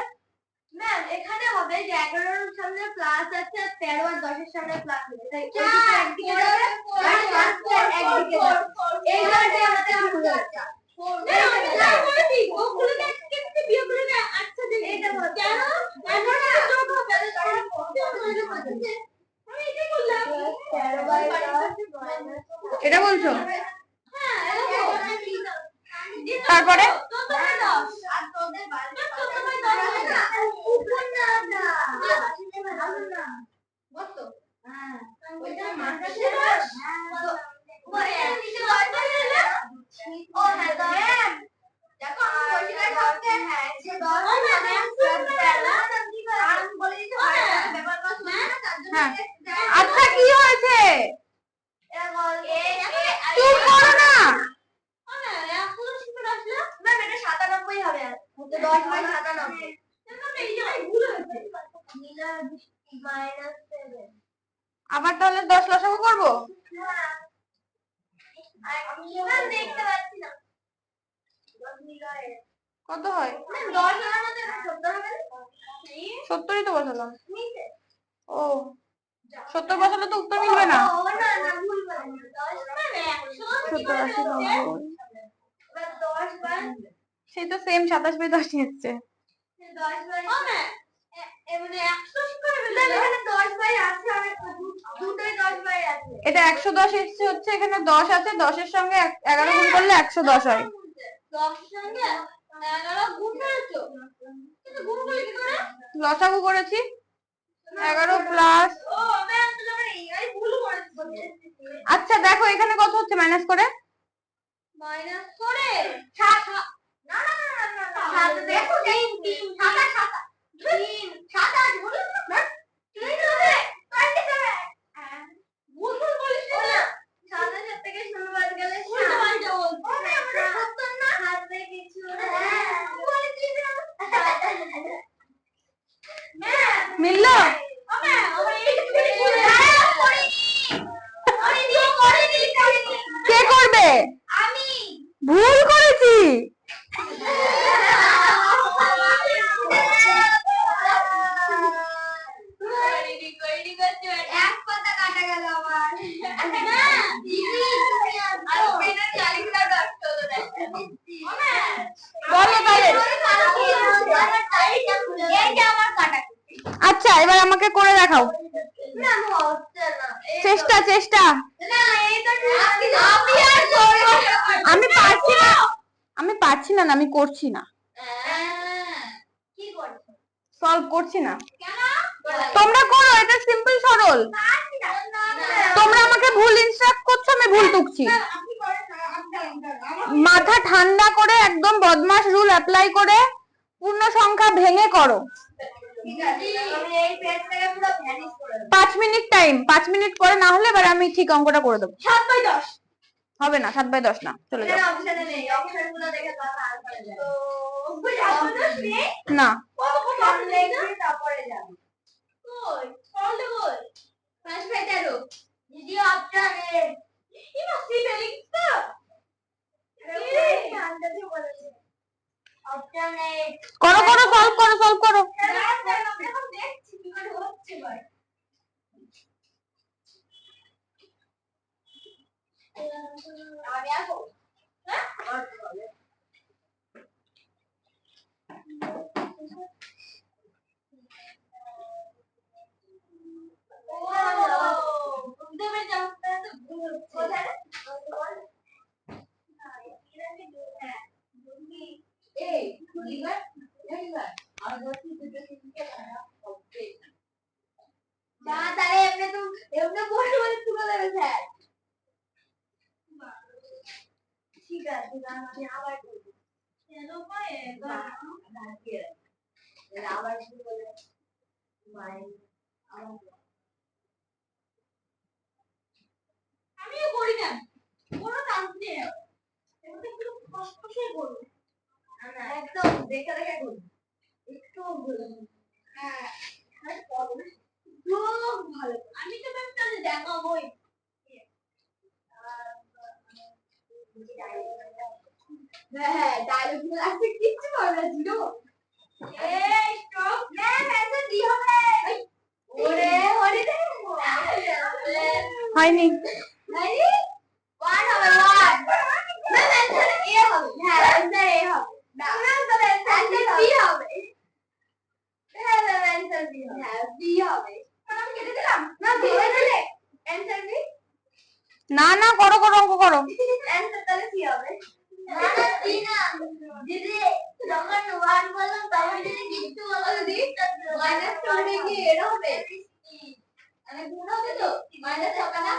ম্যাম এখানে হবে যে 11 এর সামনে প্লাস আছে 13 আর 10 এর সামনে প্লাস আছে তাই একদিকে যাবে আর 7 একদিকে যাবে এই জায়গাটা আমাদের ভুল হচ্ছে আমি যা বলেছি ওগুলো না কেটে বিয়োগ করে না আচ্ছা দেখি এটা কেন এখন যোগ হবে আমি এটাই বললাম 13/10 এটা বলছো? হ্যাঁ তারপরে আর তোদের বাড়িতে উপর না না কত হ্যাঁ ওইটা মাথা ছিল পরে নিচে বাড়বে ও হ্যাঁ দেখো আমি পরিষ্কার করতে হ্যাঁ আবার তাহলে 10 লসাগু করবো? কত হয়? 70ই তো বসালাম। ও 70 বসালে তো উত্তর মিলবে না। 70 80 90 সেই তো সেম 27/10 এসছে। এটা 110 এসছে হচ্ছে, এখানে 10 আছে, 10-এর সঙ্গে 11 গুণ করলে 110 হয়। লসাগু করেছি 11 প্লাস। আচ্ছা দেখো এখানে কত হচ্ছে মাইনাস করে? মিললো? কে করবে? ভুল করেছি। আচ্ছা এবার আমাকে করে দেখাও। চেষ্টা চেষ্টা। আমি পারছি না, আমি পারছি না, আমি করছি না, সলভ করছি না। তোমরা করো, এটা সিম্পল সরল। তোমরা আমাকে ভুল ইনস্ট্রাক্ট করছো, আমি ভুল টুকছি। মাথা ঠান্ডা করে একদম বদমাশ রুল অ্যাপ্লাই করে পূর্ণ সংখ্যা ভেঙে করো। 5 মিনিট টাইম, 5 মিনিট পরে না হলে এবার আমি ঠিক অঙ্কটা করে দেবো। 7/10 হবে না, 7/10 না, চলে যাও না। করো করো, সলভ করো, সলভ করো। ঠিক আছে, আমি আবার করবো। আবার আমিও করি না, কোনো চান্স নেই। একদম দেখে দেখে করি, একটু হ্যাঁ ভালো। আমি তো ম্যাম তাহলে দেখাবোই। হ্যাঁ ডায়লগ গুলো আছে, কিচ্ছু পারবে না জিরো। এই স্টপ ম্যাম, এত দি হবে। ওরে ওরে রে হয়নি, হয়নি। 1 হবে 1 ম্যাম, অ্যানসার এ হবে। হ্যাঁ অ্যানসার এ হবে না ম্যাম, তাহলে অ্যানসার বি হবে। হ্যাঁ ম্যাম অ্যানসার বি হবে। হ্যাঁ বি হবে। আমি কেটে দিলাম না, ধরে দিলে অ্যানসার বি। না না, করো করো, অঙ্ক করো। অ্যানসার তাহলে কি হবে? না না বি না দিদি, যখন 1 বললাম তখন যদি কিছু বলো দিদি, মাইনাস করে কি এর হবে? মানে গুণ হবে তো, মাইনাস হবে না।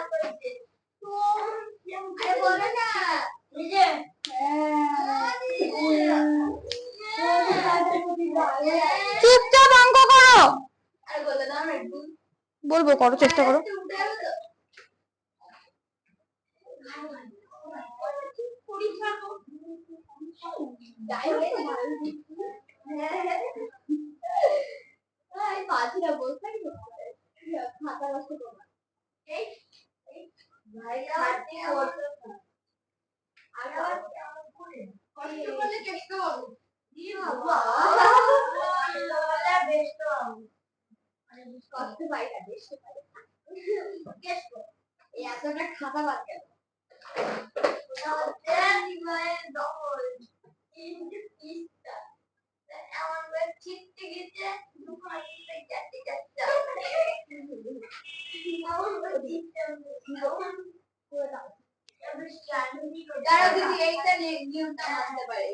তো আরে বলো না নিজে। চুপচাপ অঙ্ক করো। আরে বলে দাও না একটু। বলবো, করো, চেষ্টা করো। পাঁচটা বলতে খাতা নষ্ট করো এই ভাই খাতে করতে আমি আবার কষ্ট করলে চেষ্টা করব বাবা বেস্ট কষ্ট পাই না বেস্ট পাই বেস্ট এই এতটা খাতা বাদ গেল আমার চিঠতে গেছে যারা দিদি এইটা নিয়মটা মানতে পারে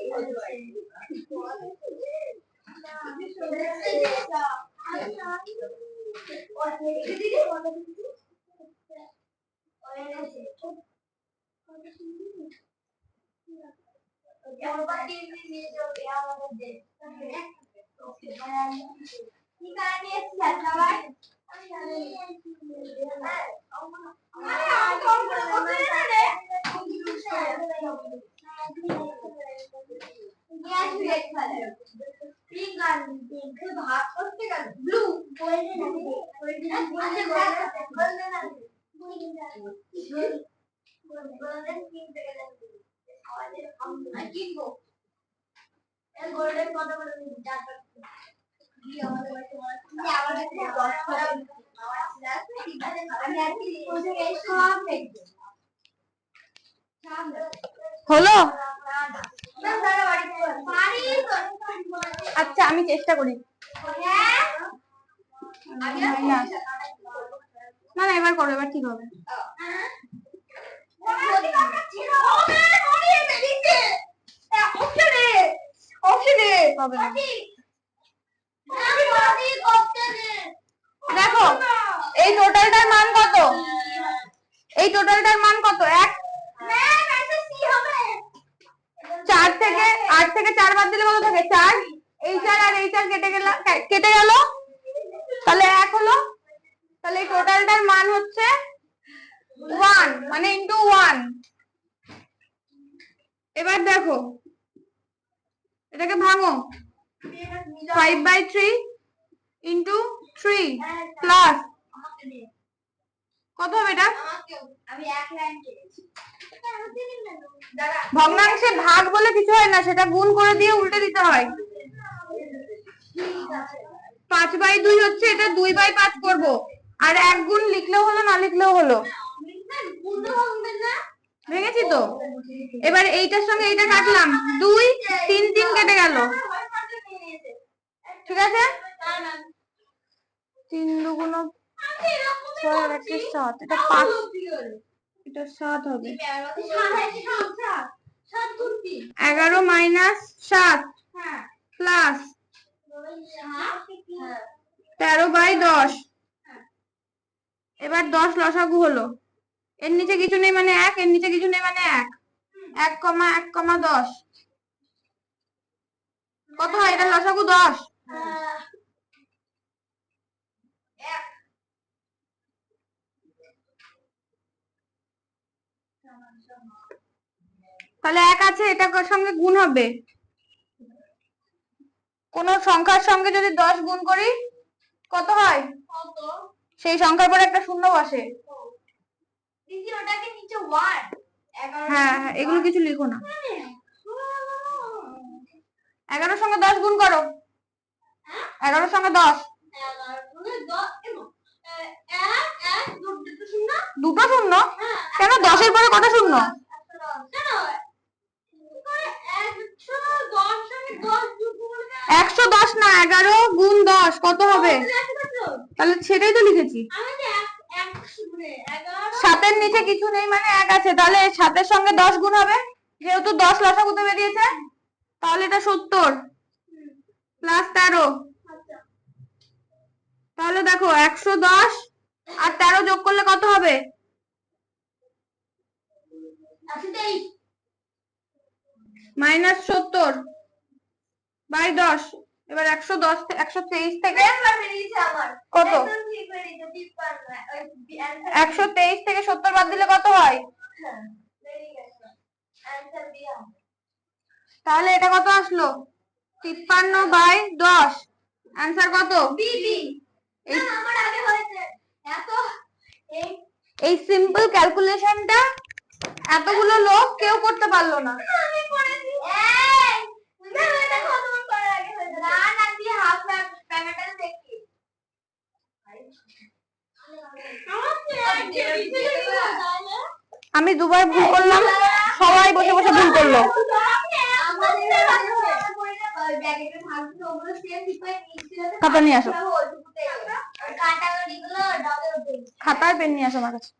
ভাগ করতে গেল ব্লু গোল্ডেন কত করে হলো? আচ্ছা আমি চেষ্টা করি। না না এবার করো, এবার ঠিক হবে। দেখো এই টোটালটার মান কত? এই টোটালটার মান কত? 1। 4 থেকে 8 থেকে 4 বাদ দিলে কত থাকে? 4। এই 4 আর এই 4 কেটে গেল, তাহলে 1 হলো। তাহলে এই টোটালটার মান হচ্ছে 1 মানে ইনটু 1। এবার দেখো এটাকে ভাঙো। 5/3 ইনটু 3 প্লাস কত হবে এটা? আমি এক লাইন কেটেছি। ভগ্নাংশে ভাগ বলে কিছু হয় না, সেটা গুণ করে দিয়ে উল্টে দিতে হয়। 5/2 হচ্ছে, এটা 2/5 করব। আর 1 গুণ লিখলেও হলো, না লিখলেও হলো। ভেঙেছি তো। এবার এইটার সঙ্গে এইটা কাটলাম, 2 3 3 কেটে গেল। ঠিক আছে, 3 দুগুণ 6 আর 1 7, এটা 5, এটা 7 হবে। 11 মাইনাস 7 প্লাস 13/10। এবার 10 লসাগু হলো। এর নিচে কিছু নেই মানে 1, এর নিচে কিছু নেই মানে 1। 1, 1, 10 কত হয়? এটা লসাগু 10। তাহলে 1 আছে, এটার সঙ্গে গুণ হবে। কোন সংখ্যার সঙ্গে যদি 10 গুণ করি কত হয়? সেই সংখ্যার পরে একটা শূন্য বসে। হ্যাঁ হ্যাঁ, এগুলো কিছু লিখো না। 11 সঙ্গে 10 গুণ করো। 11 সঙ্গে 10 দুটো শূন্য। কেন 10 এর পরে কত শূন্য? 110 না, 11 গুণ 10 কত হবে? তাহলে সেটাই তো লিখেছি। 7 এর নিচে কিছু নেই মানে 1 আছে, তাহলে 7 এর সঙ্গে 10 গুণ হবে। যেহেতু 10 লসাগুতে বেরিয়েছে, তাহলে এটা 70 প্লাস 13। তাহলে দেখো 110 আর 13 যোগ করলে কত হবে? মাইনাস 70/10। এবার 110 123 থেকে কত? 123 থেকে 70 বাদ দিলে কত হয়? তাহলে এটা কত আসলো? 53/10 आंसर কত? আমার আগে হয়েছে এত এই সিম্পল ক্যালকুলেশনটা এতগুলো লোক কেউ করতে পারলো না। আমি করেছি এই তুমি এটা কত করার আগে হয়েছে না না দিয়ে হাফ প্যাকেটটা দেখি আমি দুবার ভুল করলাম, সবাই বসে বসে ভুল করলো। খাতা নিয়ে আসো, খাতা আর পেন নিয়ে আসো আমার কাছে।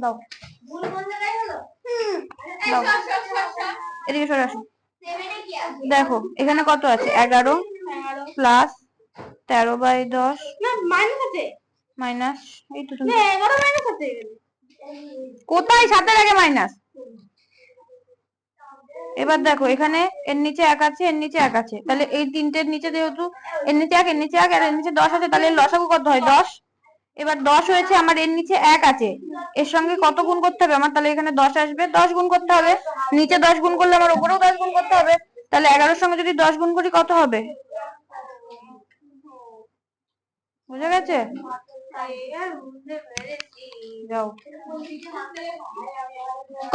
দাও দাও, এদিকে সরে আসো। দেখো এখানে কত আছে? 11 প্লাস 13/10 মাইনাস এই তো কোথায় সাতের আগে মাইনাস। এবার দেখো এখানে এর নিচে 1 আছে, এর নিচে 1 আছে, তাহলে এই তিনটের নিচে যেহেতু এর নিচে 1 এর নিচে 1 আর এর নিচে 10 আছে, তাহলে লসাগু কত হয়? 10। এবার 10 হয়েছে, আমার এর নিচে 1 আছে, এর সঙ্গে কত গুণ করতে হবে আমার? তাহলে এখানে 10 আসবে, 10 গুণ করতে হবে। নিচে 10 গুণ করলে আমার উপরেও 10 গুণ করতে হবে, তাহলে 11 এর সঙ্গে যদি 10 গুণ করি কত হবে? বুঝে গেছে? যাও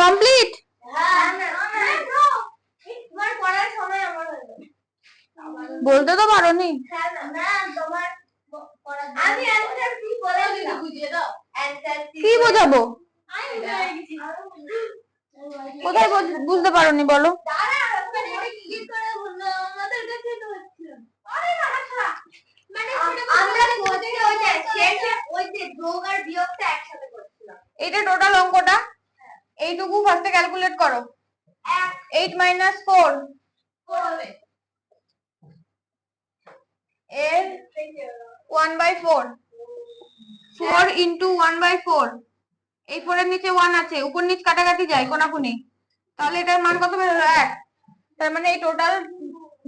কমপ্লিট। বলতে তো পারোনি। কি বোঝাবো? কোথায় বুঝতে পারোনি বলো? এটা টোটাল অঙ্কটা, এইটুকু ফার্স্টে ক্যালকুলেট করো। 8 - 4 এর 1/4 4 ইন্টু 1/4। এই 4 এর নিচে 1 আছে, উপর নিচ কাটাকাটি যায় কোনাকুনি, তাহলে এটার মান কত বেরোলো? 1। তার মানে এই টোটাল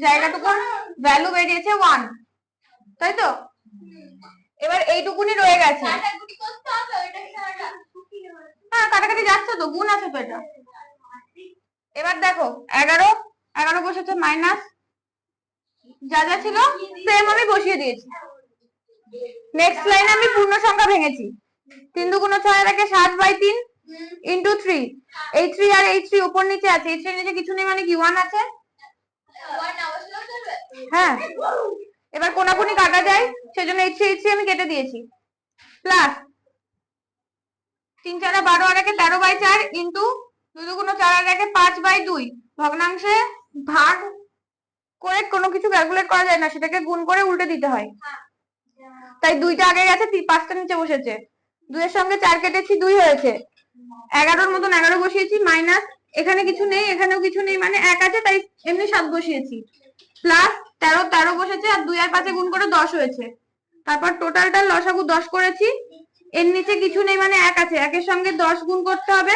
জায়গাটুকুর ভ্যালু বেরিয়েছে 1, তাই তো? এবার এইটুকুনি রয়ে গেছে। হ্যাঁ কাটাকাটি যাচ্ছে তো, গুণ আছে তো এটা। এবার দেখো 11 বসেছে, মাইনাস যা যা ছিল সেম আমি বসিয়ে দিয়েছি। নেক্সট লাইনে আমি পূর্ণ সংখ্যা ভেঙেছি। 3 × 6 এর 7/3 ইন্টু 3। এই 3 আর এই 3 উপর নিচে আছে, এই 3 নিচে কিছু নেই মানে কি 1 আছে। হ্যাঁ এবার কোনাকুনি কাটা যায়, সেজন্য এই 3 আমি কেটে দিয়েছি। প্লাস 3 × 4 = 12 আর 13/4 ইন্টু 2 × 4 আর 5/2। ভগ্নাংশে ভাগ করে কোনো কিছু ক্যালকুলেট করা যায় না, সেটাকে গুণ করে উল্টে দিতে হয়। তাই 2টা আগে গেছে, 5টা নিচে বসেছে। 2 এর সঙ্গে 4 কেটেছি, 2 হয়েছে। 11 মতন 11 বসিয়েছি, মাইনাস এখানে কিছু নেই, এখানেও কিছু নেই মানে 1 আছে, তাই এমনি 7 বসিয়েছি। প্লাস 13 বসেছে, আর 2 আর 5 গুণ করে 10 হয়েছে। তারপর টোটালটা লসাগু 10 করেছি, এর নিচে কিছু নেই মানে 1 আছে, 1 এর সঙ্গে 10 গুণ করতে হবে,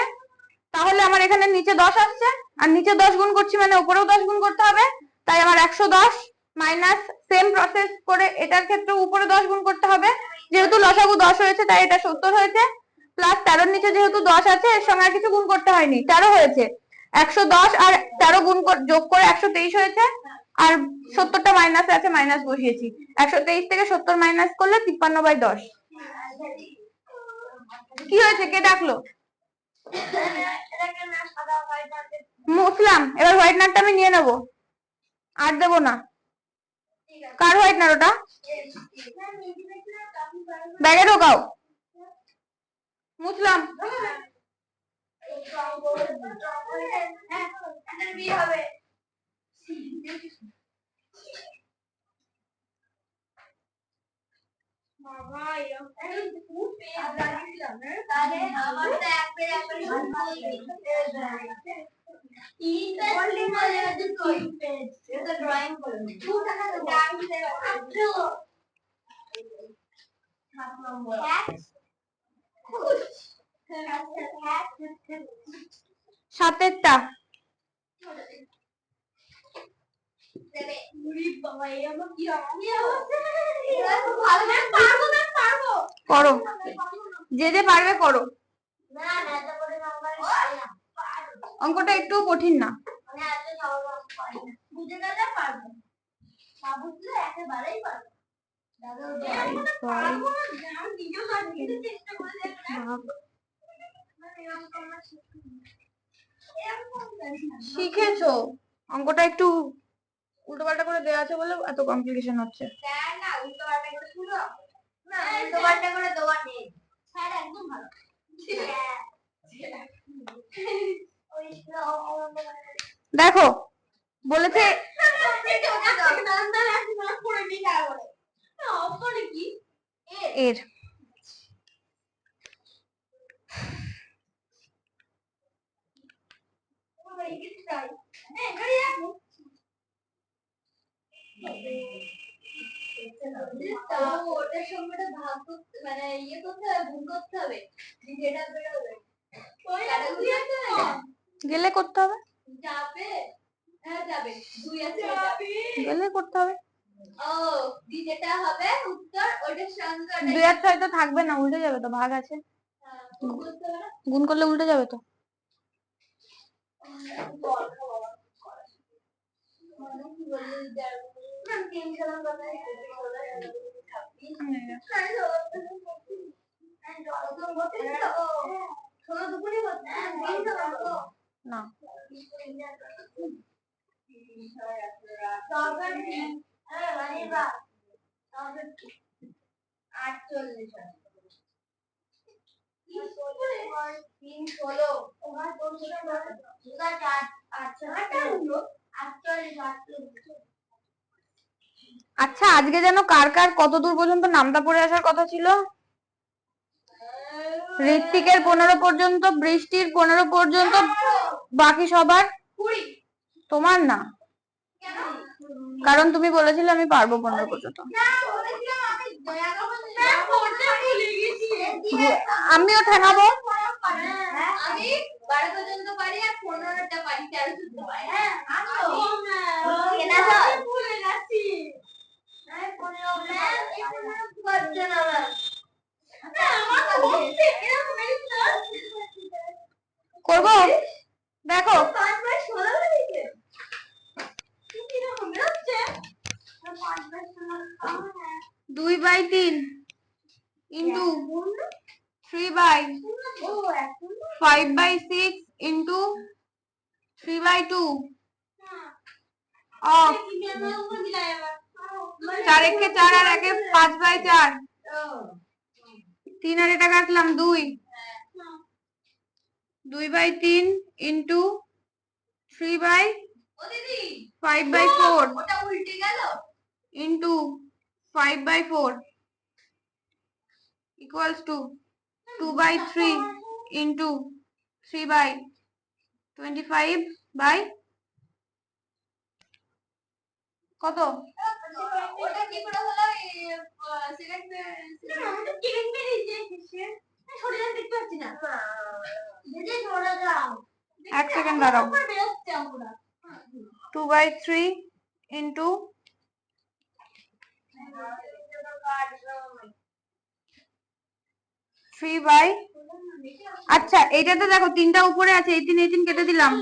তাহলে আমার এখানে নিচে 10 আসছে, আর নিচে 10 গুণ করছি মানে উপরেও 10 গুণ করতে হবে, তাই আমার 110 মাইনাস সেম প্রসেস করে এটার ক্ষেত্রে উপরে 10 গুণ করতে হবে। যেহেতু লসাগু 10 হয়েছে তাই এটা 70 হয়েছে। প্লাস 13 নিচে যেহেতু 10 আছে, এর সঙ্গে আর কিছু গুণ করতে হয়নি, 13 হয়েছে। 110 আর 13 গুণ যোগ করে 123 হয়েছে, আর 70টা মাইনাসে আছে, মাইনাস বসিয়েছি। 123 থেকে 70 মাইনাস করলে 53/10। কি হয়েছে? কে ডাকলো? মুসলাম। এবার হোয়াইটনারটা আমি নিয়ে নেবো, আর দেবো না। কার হোয়াইটনার ওটা? ব্যাগে ঢোকাও। মুসলাম সাতেরটা। করো, যে যে পারবে করো। অঙ্কটা একটু কঠিন না। বুঝে গেলে পারবো, না বুঝলে একেবারেই পারবো। শিখেছো, অঙ্কটা একটু উল্টো পাল্টা করে দেওয়া আছে বলে এত কমপ্লিকেশন হচ্ছে। না উল্টো পাল্টা করে শুরু, না উল্টো পাল্টা করে দেওয়া নেই, স্যার একদম ভালো। দেখো বলেছে এর ওটার সঙ্গে ভাগ করতে মানে ইয়ে করতে হবে, গুণ করতে হবে, যেটা বেরোবে গেলে করতে হবে, যাবে, হ্যাঁ যাবে, 2 আছে গেলে করতে হবে। ও যেটা হবে উত্তর ওইটার সঙ্গে 2 আর 6 তো থাকবে না, উল্টে যাবে তো, ভাগ আছে, গুণ করলে উল্টে যাবে তো। না আচ্ছা, আজকে যেন কার কার কত দূর পর্যন্ত নামটা পড়ে আসার কথা ছিল? ঋত্বিকের 15 পর্যন্ত, বৃষ্টির 15 পর্যন্ত, বাকি সবার 20। তোমার না, কারণ তুমি বলেছিলে আমি পারবো 15 পর্যন্ত। আমিও ঠেঙাবো, আমি 12 পর্যন্ত পারি আর 15টা পারি, 13 পর্যন্ত পারি। হ্যাঁ ভুলে যাচ্ছি, করবো দেখো। 2/3 ইন্টু 3/5/6 ইন্টু 3/2 অফ 4 একে 4 আর 1 5/4, 3 আর এটা কাটলাম 2, 2/3 ইন্টু 3/5/4 ওটা উল্টে গেল into 5/4 equals to 2/3 into 3/25 by কত? ওটা কি করে হলো? সেকেন্ড দেখতে পাচ্ছি না, 1 সেকেন্ড দাঁড়াও। 2/3 into 3 আচ্ছা এইটাতে দেখো 3টা উপরে আছে, 18 কেটে দিলাম,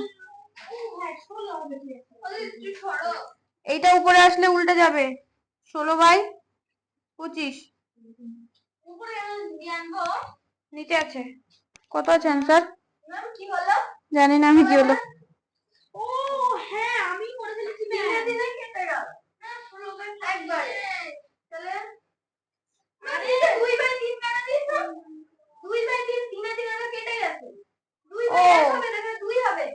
এইটা উপরে আসলে উল্টে যাবে, 16/25 নিচে আছে। কত আছে অ্যান্সার? কি হলো জানি না আমি, কি হলো? ও হ্যাঁ আমি করে ফেলেছি, দিনে কেটে গেল না, 16 একবারে তাহলে আরে 2/3 কেন দিয়েছো? 2/3 3 আগে কেটে গেছে, 2/1 হবে, দেখো 2 হবে,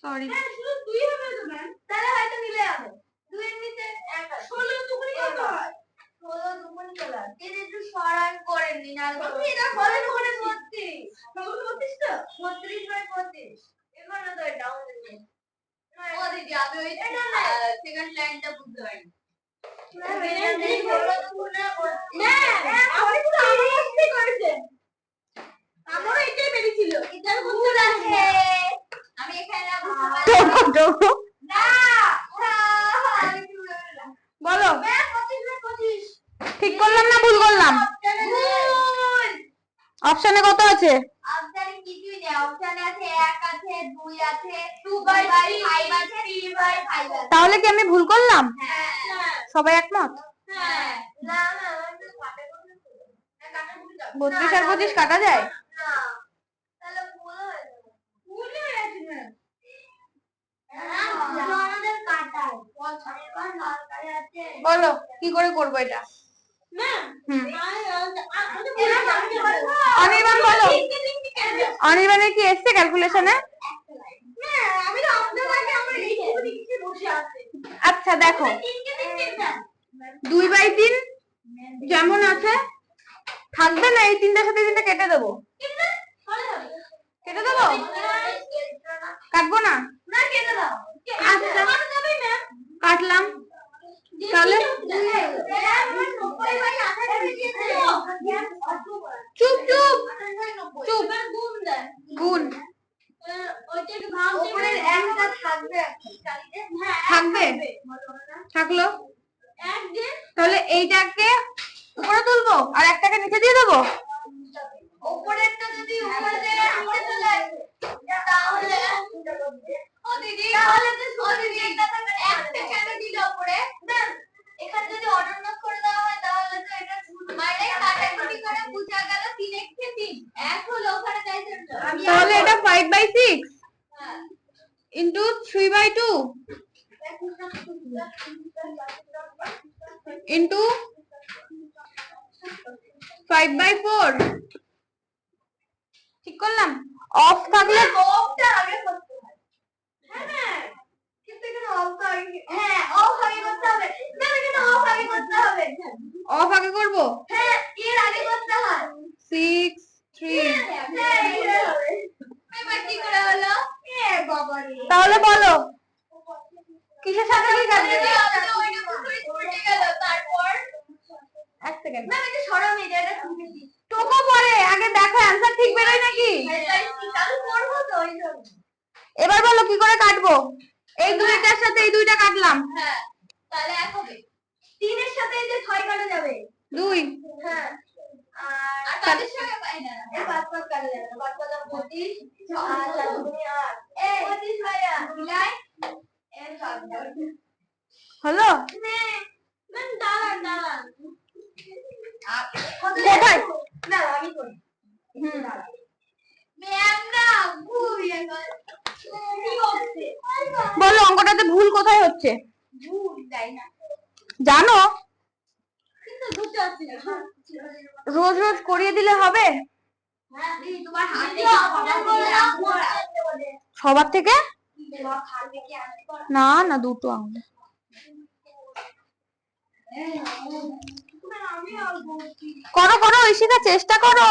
সরি হ্যাঁ শুধু 2 হবে তো ম্যাম, তাহলে হয়তো মিলে যাবে, 2 এর নিচে 1 আছে, 16 দুগুণই কত হয়? 16 দুগুণই কত হয়? এর একটু সরান করেন নি না, এটা বলে কোনে 36, 36 তো 36/35 এখানে তো এটা আমাদের নেই। ও দিদি আমি ওই সেকেন্ড লাইনটা বুঝতে পারিনি। আমারও এটাই বেরিয়েছিল, এটার ভুল আছে, আমি এখানে না বুঝতে পারছি না। বলো 25/25 ঠিক করলাম না ভুল করলাম? ভুল, অপশনে কত আছে? আপনারে কিছুই নেই, অপশন আছে 1 আছে 2 আছে 2/5 আছে 3/5 আছে। তাহলে কি আমি ভুল করলাম? হ্যাঁ সবাই একমত? হ্যাঁ না না 32 আর 25 কাটা যায়? না তাহলে ভুল হয়ে যাবে। আমাদের কাটায় বলো কি করে করবো এটা? অনির্বাণ বলো, অনির্বাণের কি এসছে ক্যালকুলেশনে? আচ্ছা দেখো 2/3 যেমন আছে থাকবে না, এই 3টার সাথে 3টা কেটে দেবো। কেটে দেবো? কাটবো না? আচ্ছা কাটলাম। তাহলে চুপ চুপ চুপ গুণ থাকবে, থাকলো। তাহলে এইটাকে উপরে তুলবো আর একটাকে নিচে দিয়ে দেবো। উপরেরটা যদি উপরে নিচে চলে আসে তাহলে ও দিদি তাহলে তো দিদি একটা থাকবে একটা কেন দিল উপরে দেন এখানে যদি অর্ডার নট করে দেওয়া হয় তাহলে তো এটা মানে কাটাকুটি করে বুঝা গেল 3 × 3 এক হলো ওখানে চাইছেন তো তাহলে এটা 5/6 ইনটু 3/2 ইনটু 5/4 ঠিক করলাম? অফ থাকলে অফটা আগে করতে হয়। হ্যাঁ কিন্তু এখানে অফ আগে হ্যাঁ অফ আগে করতে হবে না এখানে অফ আগে করতে হবে অফ আগে করব। হ্যাঁ এর আগে করতে হয় 6 3 এবার কি করে হলো এ বাবা রে তাহলে বলো কিসের সাথে কি কাটবে? ওইটা পুরোই উল্টে গেল তারপর এক সেকেন্ড না এটা সরাও এটা ঠুকে দিই টোকো পরে আগে দেখো অ্যানসার ঠিক বেরোয় নাকি। চালু করব তো ওই জন্য এবার বলো কি করে কাটবো? এই দুইটার সাথে এই দুইটা কাটলাম। হ্যাঁ তাহলে এক হবে 3 এর সাথে এই যে 6 কাটা যাবে 2 হ্যাঁ আর তাদের সঙ্গে পাই না এই 5 কাটা যাবে 5 কাটা 25 আর 4 8 এই 25 ভাইয়া মিলাই এর 7 হলো? ম্যাম দাঁড়ান দাঁড়ান কোথায়? না আমি করি ম্যাম না ভুল কি হচ্ছে বলো অঙ্কটাতে ভুল কোথায় হচ্ছে? ভুল তাই না জানো কিন্তু বুঝতে পারছি না রোজ রোজ করিয়ে দিলে হবে? হ্যাঁ দিদি তোমার হাত থেকে সবার থেকে? তোমার হাত থেকে আসতে পারো না না দুটো আঙুলে করো করো ঈশিতা চেষ্টা করো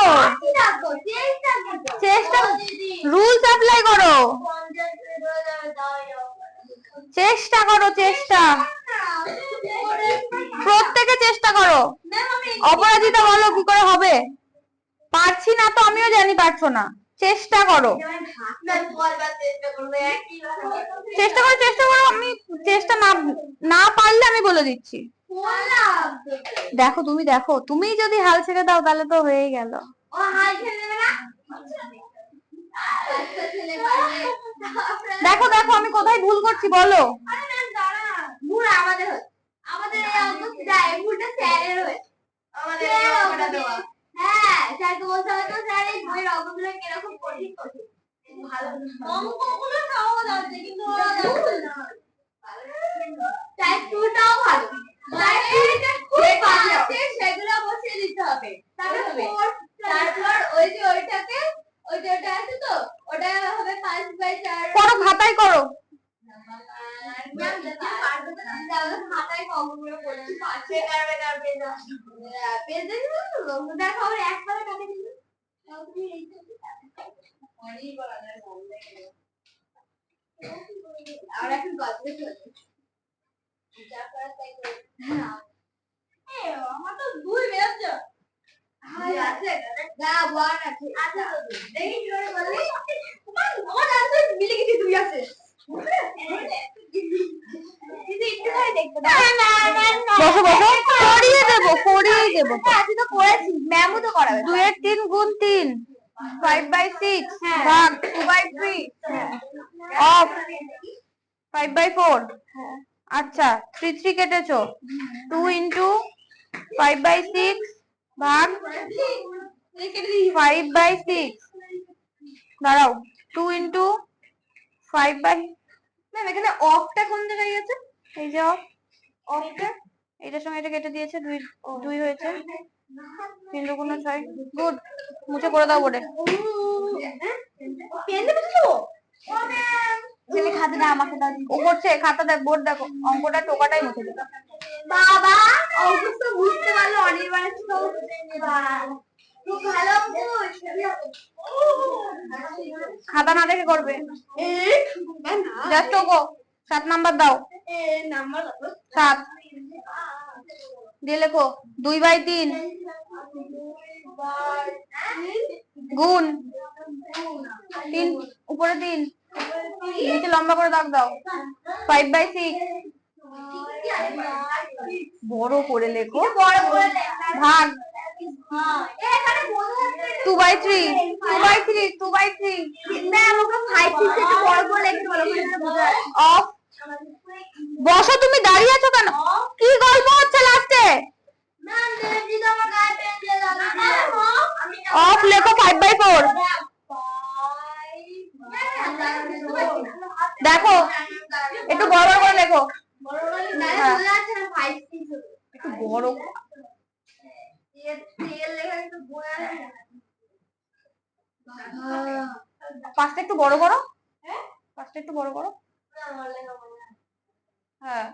চেষ্টা রুলস অ্যাপ্লাই করো চেষ্টা করো চেষ্টা প্রত্যেকে চেষ্টা করো। অপরাজিতা বলো কি করে হবে? পারছি না তো আমিও জানি পারছো না চেষ্টা করো চেষ্টা করো চেষ্টা করো আমি চেষ্টা না না পারলে আমি বলে দিচ্ছি। দেখো তুমি দেখো তুমি যদি হাল ছেড়ে দাও তাহলে তো হয়েই গেল। দেখো দেখো আমি কোথায় ভুল করছি বলো। ভুল আমাদের আমাদের এই অঙ্কটা ভুলটা স্যারের হয়েছে আমাদের এই অঙ্কটা দেওয়া হ্যাঁ স্যারকে বলতে হবে তো স্যার এই বইয়ের অঙ্কগুলো কিরকম কঠিন কঠিন ভালো অঙ্কগুলো সহজ আছে কিন্তু ওরা জানতো না টাইপ 2টাও ভালো সেগুলো বসিয়ে দিতে হবে তারপর ওই যে ওইটাকে ওই যে ওটা আছে তো ওটা হবে 5/4 করো খাতায় করো খাতায় কমগুলো করছি পাশে কারবে পেজে দেখো আমার একবারে কাটে দিল আর এখন গল্প চলছে যা করা তাই করো আমার তো 2 বেরোচ্ছে আছে না 1 আছে আচ্ছা দেখি কি করে বললি আমার আনসার মিলে গেছে 2 আছে বসো বসো করিয়ে দেবো আজকে তো করেছি ম্যামও তো করাবে 2 এর 3 গুণ 3 5/6 ভাগ 2/3 অফ 5/4। আচ্ছা 3 3 কেটেছো, 2 ইন্টু 5/6 ভাগ 5/6, দাঁড়াও 2 ইন্টু 5/, ম্যাম এখানে অফটা কোন জায়গায় আছে? এই যে অফটা, এটার সঙ্গে এটা কেটে দিয়েছে, 2 হয়েছে, 3 2 6। গুড, মুছে করে দাও বোর্ডে। পেন দিয়ে মুছে দেবো? ছেলে খাতা না আমাকে দাও। ও করছে খাতা, দেখ বোর্ড দেখো, অঙ্কটা টোকাটাই মুছে দেবে। বাবা অঙ্ক তো বুঝতে পারলো, অনির্বাণ তো খুব ভালো খাতা না দেখে করবে, জাস্ট ওগো 7 নাম্বার দাও। নাম্বার 7 দিয়ে লেখো 2/3 গুণ 3 উপরে 3 নিচে লম্বা করে দাগ দাও 5/6 বড় করে লেখো ভাগ 2/3 ম্যাম ওকে 5 6 একটু বড় করে লিখতে বলো, অফ। বসো, তুমি দাঁড়িয়ে আছো কেন? কি গল্প হচ্ছে লাস্টে? ম্যাম দিদি তো আমার গায়ে পেন দিয়ে দাও। অফ লেখো 5/4। দেখো একটু বড় বড় করে লেখো, একটু বড়। পাঁচটা একটু বড় করো, পাঁচটা একটু বড় করো। হ্যাঁ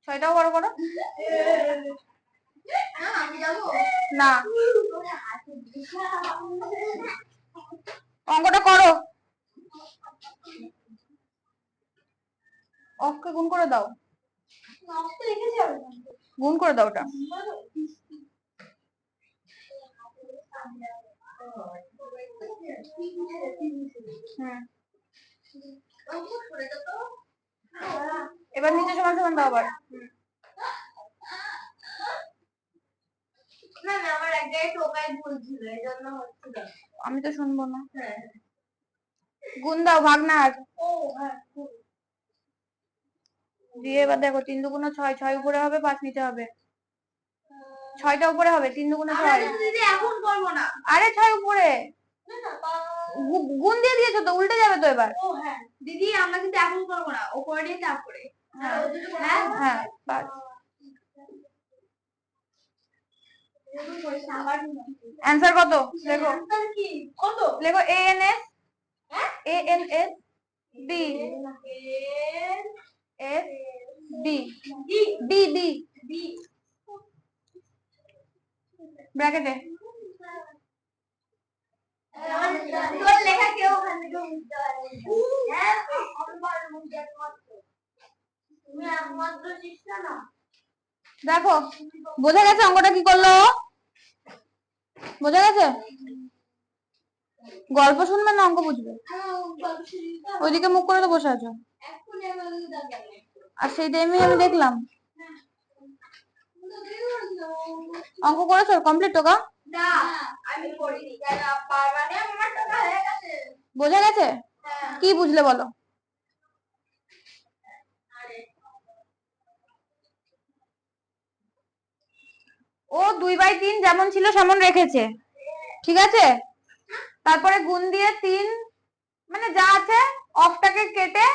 6টাও বড় করো। না অঙ্কটা করো, অফকে গুণ করে দাও, গুণ করে দাও ওটা। এবার নিচে সমান সমান দাও আবার। আমার এক জায়গায় টোকাই ভুল ছিল, এই জন্য হচ্ছিল। আমি তো শুনবো না। গুণ দাও, ভাগ না আর। দিয়ে এবার দেখো 3 2 6, 6 উপরে হবে 5 নিচে হবে, 6টা উপরে হবে, 3 2 6। দিদি এখন করবো না, আরে 6 উপরে গুণ দিয়ে দিয়েছো তো, উল্টে যাবে তো এবার। ও হ্যাঁ দিদি আমরা কিন্তু এখন করবো না, উপরে দিয়ে চাপ করে। হ্যাঁ হ্যাঁ 5। অ্যানসার কত লেখো, কত লেখো ANS B S D D D ব্র্যাকেটে। তোর লেখা কেউ ওখান থেকে বুঝতে পারেনি। তুমি একমাত্র চেষ্টা না। দেখো বোঝা গেছে অঙ্কটা কি করলো? বোঝা গেছে? গল্প শুনবে না অঙ্ক বুঝবে? ওইদিকে মুখ করে তো বসে আছো, আর সেই টাইমে আমি দেখলাম। অঙ্ক করেছো কমপ্লিট টোকা? না আমি করিনি, কেন পারবানে? আমার টাকা হয়ে গেছে। বোঝা গেছে? কি বুঝলে বলো? ও 2/3 যেমন ছিল সেমন রেখেছে, ঠিক আছে? তারপরে গুণ দিয়ে 3 মানে যা আছে অফটাকে কেটে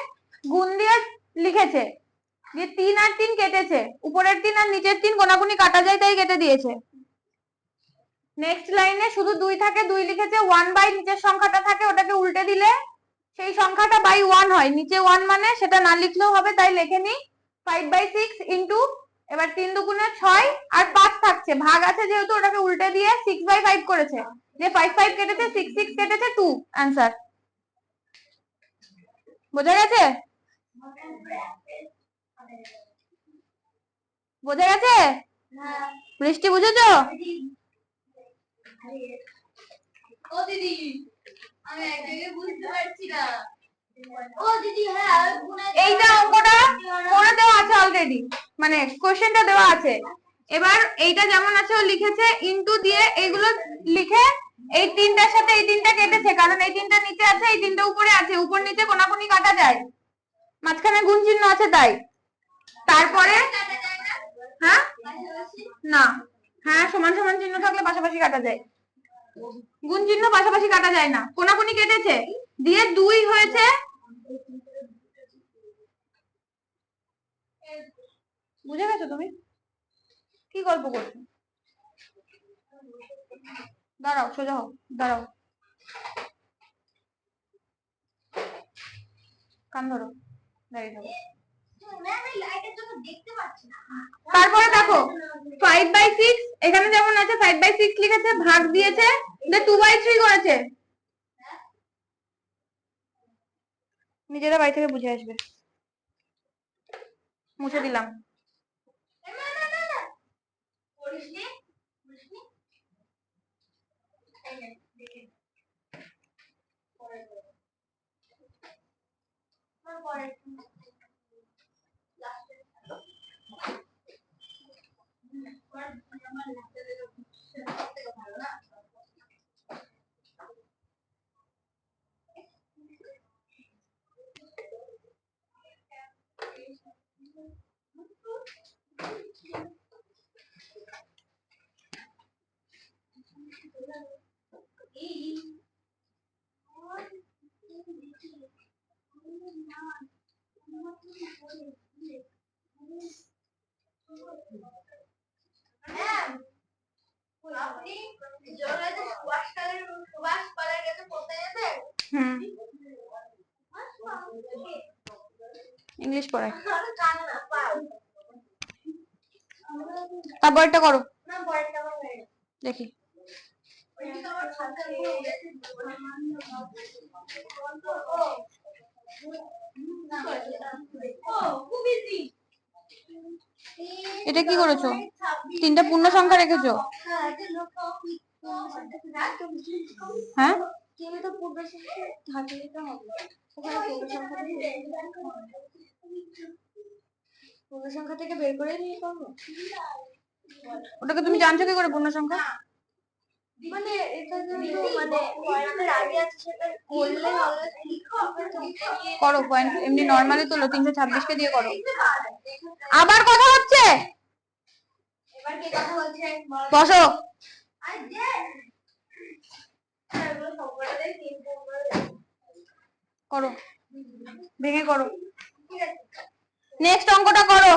গুণ দিয়ে লিখেছে, দিয়ে 3 আর 3 কেটেছে, উপরের 3 আর নিচের 3 কোনাকুনি কাটা যায় তাই কেটে দিয়েছে। নেক্সট লাইনে শুধু 2 থাকে, 2 লিখেছে, 1/, নিচের সংখ্যাটা থাকে ওটাকে উল্টে দিলে সেই সংখ্যাটা বাই 1 হয়, নিচে 1 মানে সেটা না লিখলেও হবে, তাই লিখে নি 5/6 ইন্টু, এবার 3 2 6 আর 5 থাকছে, ভাগ আছে যেহেতু ওটাকে উল্টে দিয়ে 6/5 করেছে, যে 5 5 কেটেছে 6 6 কেটেছে 2, आंसर। বোঝা গেছে? বোঝা গেছে? বৃষ্টি বুঝেছো? ও দিদি আমি এক জায়গায় বুঝতে পারছি না। ও দিদি হ্যাঁ এইটা অঙ্কটা করে দেওয়া আছে অলরেডি, মানে কোশ্চেনটা দেওয়া আছে, এবার এইটা যেমন আছে ও লিখেছে ইনটু দিয়ে এইগুলো লিখে এই তিনটার সাথে এই তিনটা কেটেছে, কারণ এই তিনটা নিচে আছে এই তিনটা উপরে আছে, উপর নিচে কোনাকুনি কাটা যায়, মাঝখানে গুণ চিহ্ন আছে তাই। তারপরে হ্যাঁ না, হ্যাঁ সমান সমান চিহ্ন থাকলে পাশাপাশি কাটা যায়, গুণ চিহ্ন পাশাপাশি কাটা যায় না। কোনাকুনি কেটেছে দিয়ে 2 হয়েছে, বুঝে গেছো তুমি কি গল্প করছো? দাঁড়াও, সোজা হও, দাঁড়াও, কান ধরো, দাঁড়িয়ে থাকো। তারপরে দেখো 5/6 এখানে যেমন আছে 5/6 লিখেছে, ভাগ দিয়েছে, 2/3 করেছে। নিজেরা বাড়ি থেকে বুঝে আসবে, মুছে দিলাম। ইংলিশ পড়ায়, তারপরটা করো দেখি। এটা কি করেছো? 3টা পূর্ণ সংখ্যা রেখেছো? হ্যাঁ পূর্ণ সংখ্যা থেকে বের করে নিয়ে পাবো। ওটাকে তুমি জানছো কি করে পূর্ণ সংখ্যা? মানে এটা কিন্তু মানে পয়েন্টের আগে আছে, সেটা করলে করো পয়েন্ট, এমনি নরমালি তোলো, 326 কে দিয়ে করো। আবার কথা হচ্ছে, এবার কে কথা বলছে? বসো। করো, ভেঙে করো, নেক্সট অঙ্কটা করো।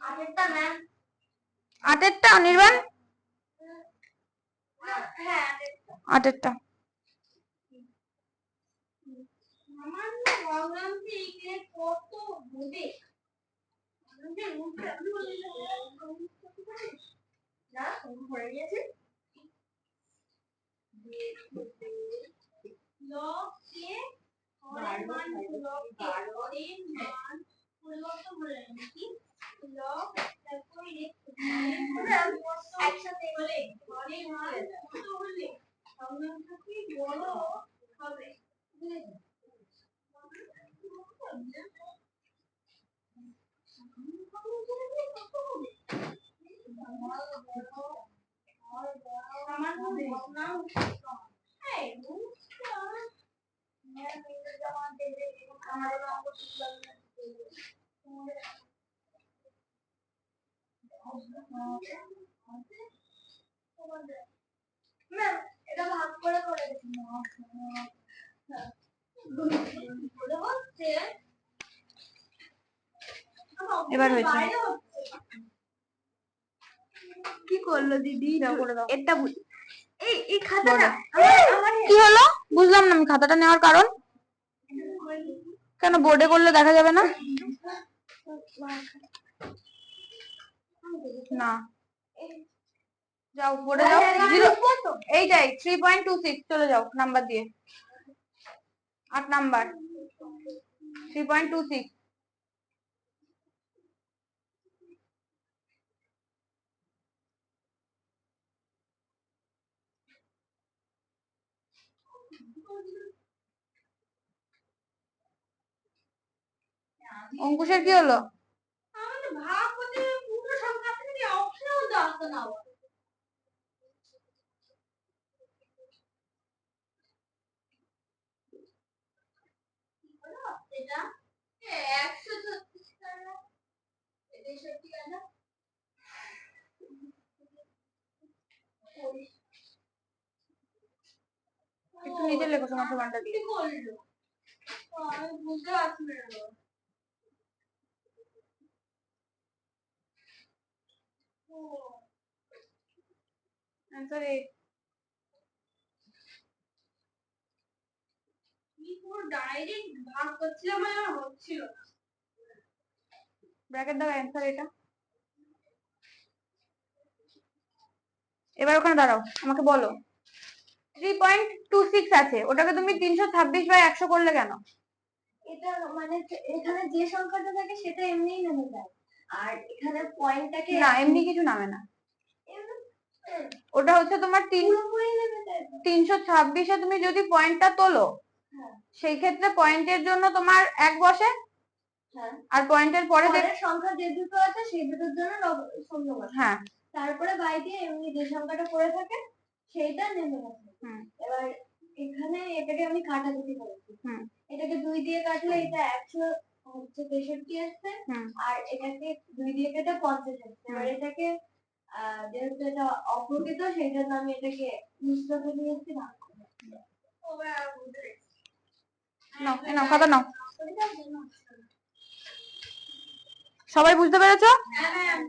8টা ম্যাম, 8টা অনির্বাণ, হ্যাঁ 8টা। আমার না ভাবলাম যে এখানে কত হবে না, ভরে গেছে লগ কে হরের মান লগ কে হরের মান পরিবর্তন করে নাকি লগ তারপরে একসাথে বলে হরের মান কত হলে সংখ্যাটা কি বড় হবে। এটা ভাগ করে করে এবার হয়েছে, কি করলো দিদি? করে দাও। এটা এই খাতাটা কি হলো বুঝলাম না আমি, খাতাটা নেওয়ার কারণ কেন? বোর্ডে করলে দেখা যাবে না? না যাও বোর্ডে যাও, এইটাই 3.26 চলে যাও নাম্বার দিয়ে, 8 নাম্বার 3.26। অঙ্কুশের কি হলো? ভাগ 10টা নাও। এটা 136 টাকা, এটা 63 টাকা। একটু নিচে লেখো তোমার সমানটা দিয়ে। কি করলো? আমি বুঝতে পারছি না। आंसर 8। পুরো ডাইরেক্ট ভাগ করছিলাম আর হচ্ছিল না। ব্র্যাকেট দাও आंसर এটা। এবার ওখানে দাঁড়াও, আমাকে বলো 3.26 আছে, ওটাকে তুমি 326/100 করলে কেন? এটা মানে এখানে যে সংখ্যাটা থাকে সেটা এমনিই নেমে যায়, আর এখানে পয়েন্টটাকে না এমনি কিছু নামে না, ওটা হচ্ছে তোমার 326-এ তুমি যদি পয়েন্টটা তোলো সেই ক্ষেত্রে পয়েন্টের জন্য তোমার 1 বসে, আর পয়েন্টের পরে সংখ্যা যে দুটো আছে সেই দুটোর জন্য শূন্য বসে। হ্যাঁ, তারপরে বাই দিয়ে এমনি যে সংখ্যাটা পড়ে থাকে সেইটা নেমে গেছে। এবার এখানে এটাকে আমি কাটাকুটি করেছি, এটাকে 2 দিয়ে কাটলে এটা 163 আসছে, আর এটাকে 2 দিয়ে কেটে 50 আসছে। এবার এটাকে যেহেতু এটা অপ্রকৃত সেই জন্য আমি এটাকে মিশ্রকে নিয়েছি ভাগ করে। নাও খাতা নাও। সবাই বুঝতে পেরেছো? হ্যাঁ।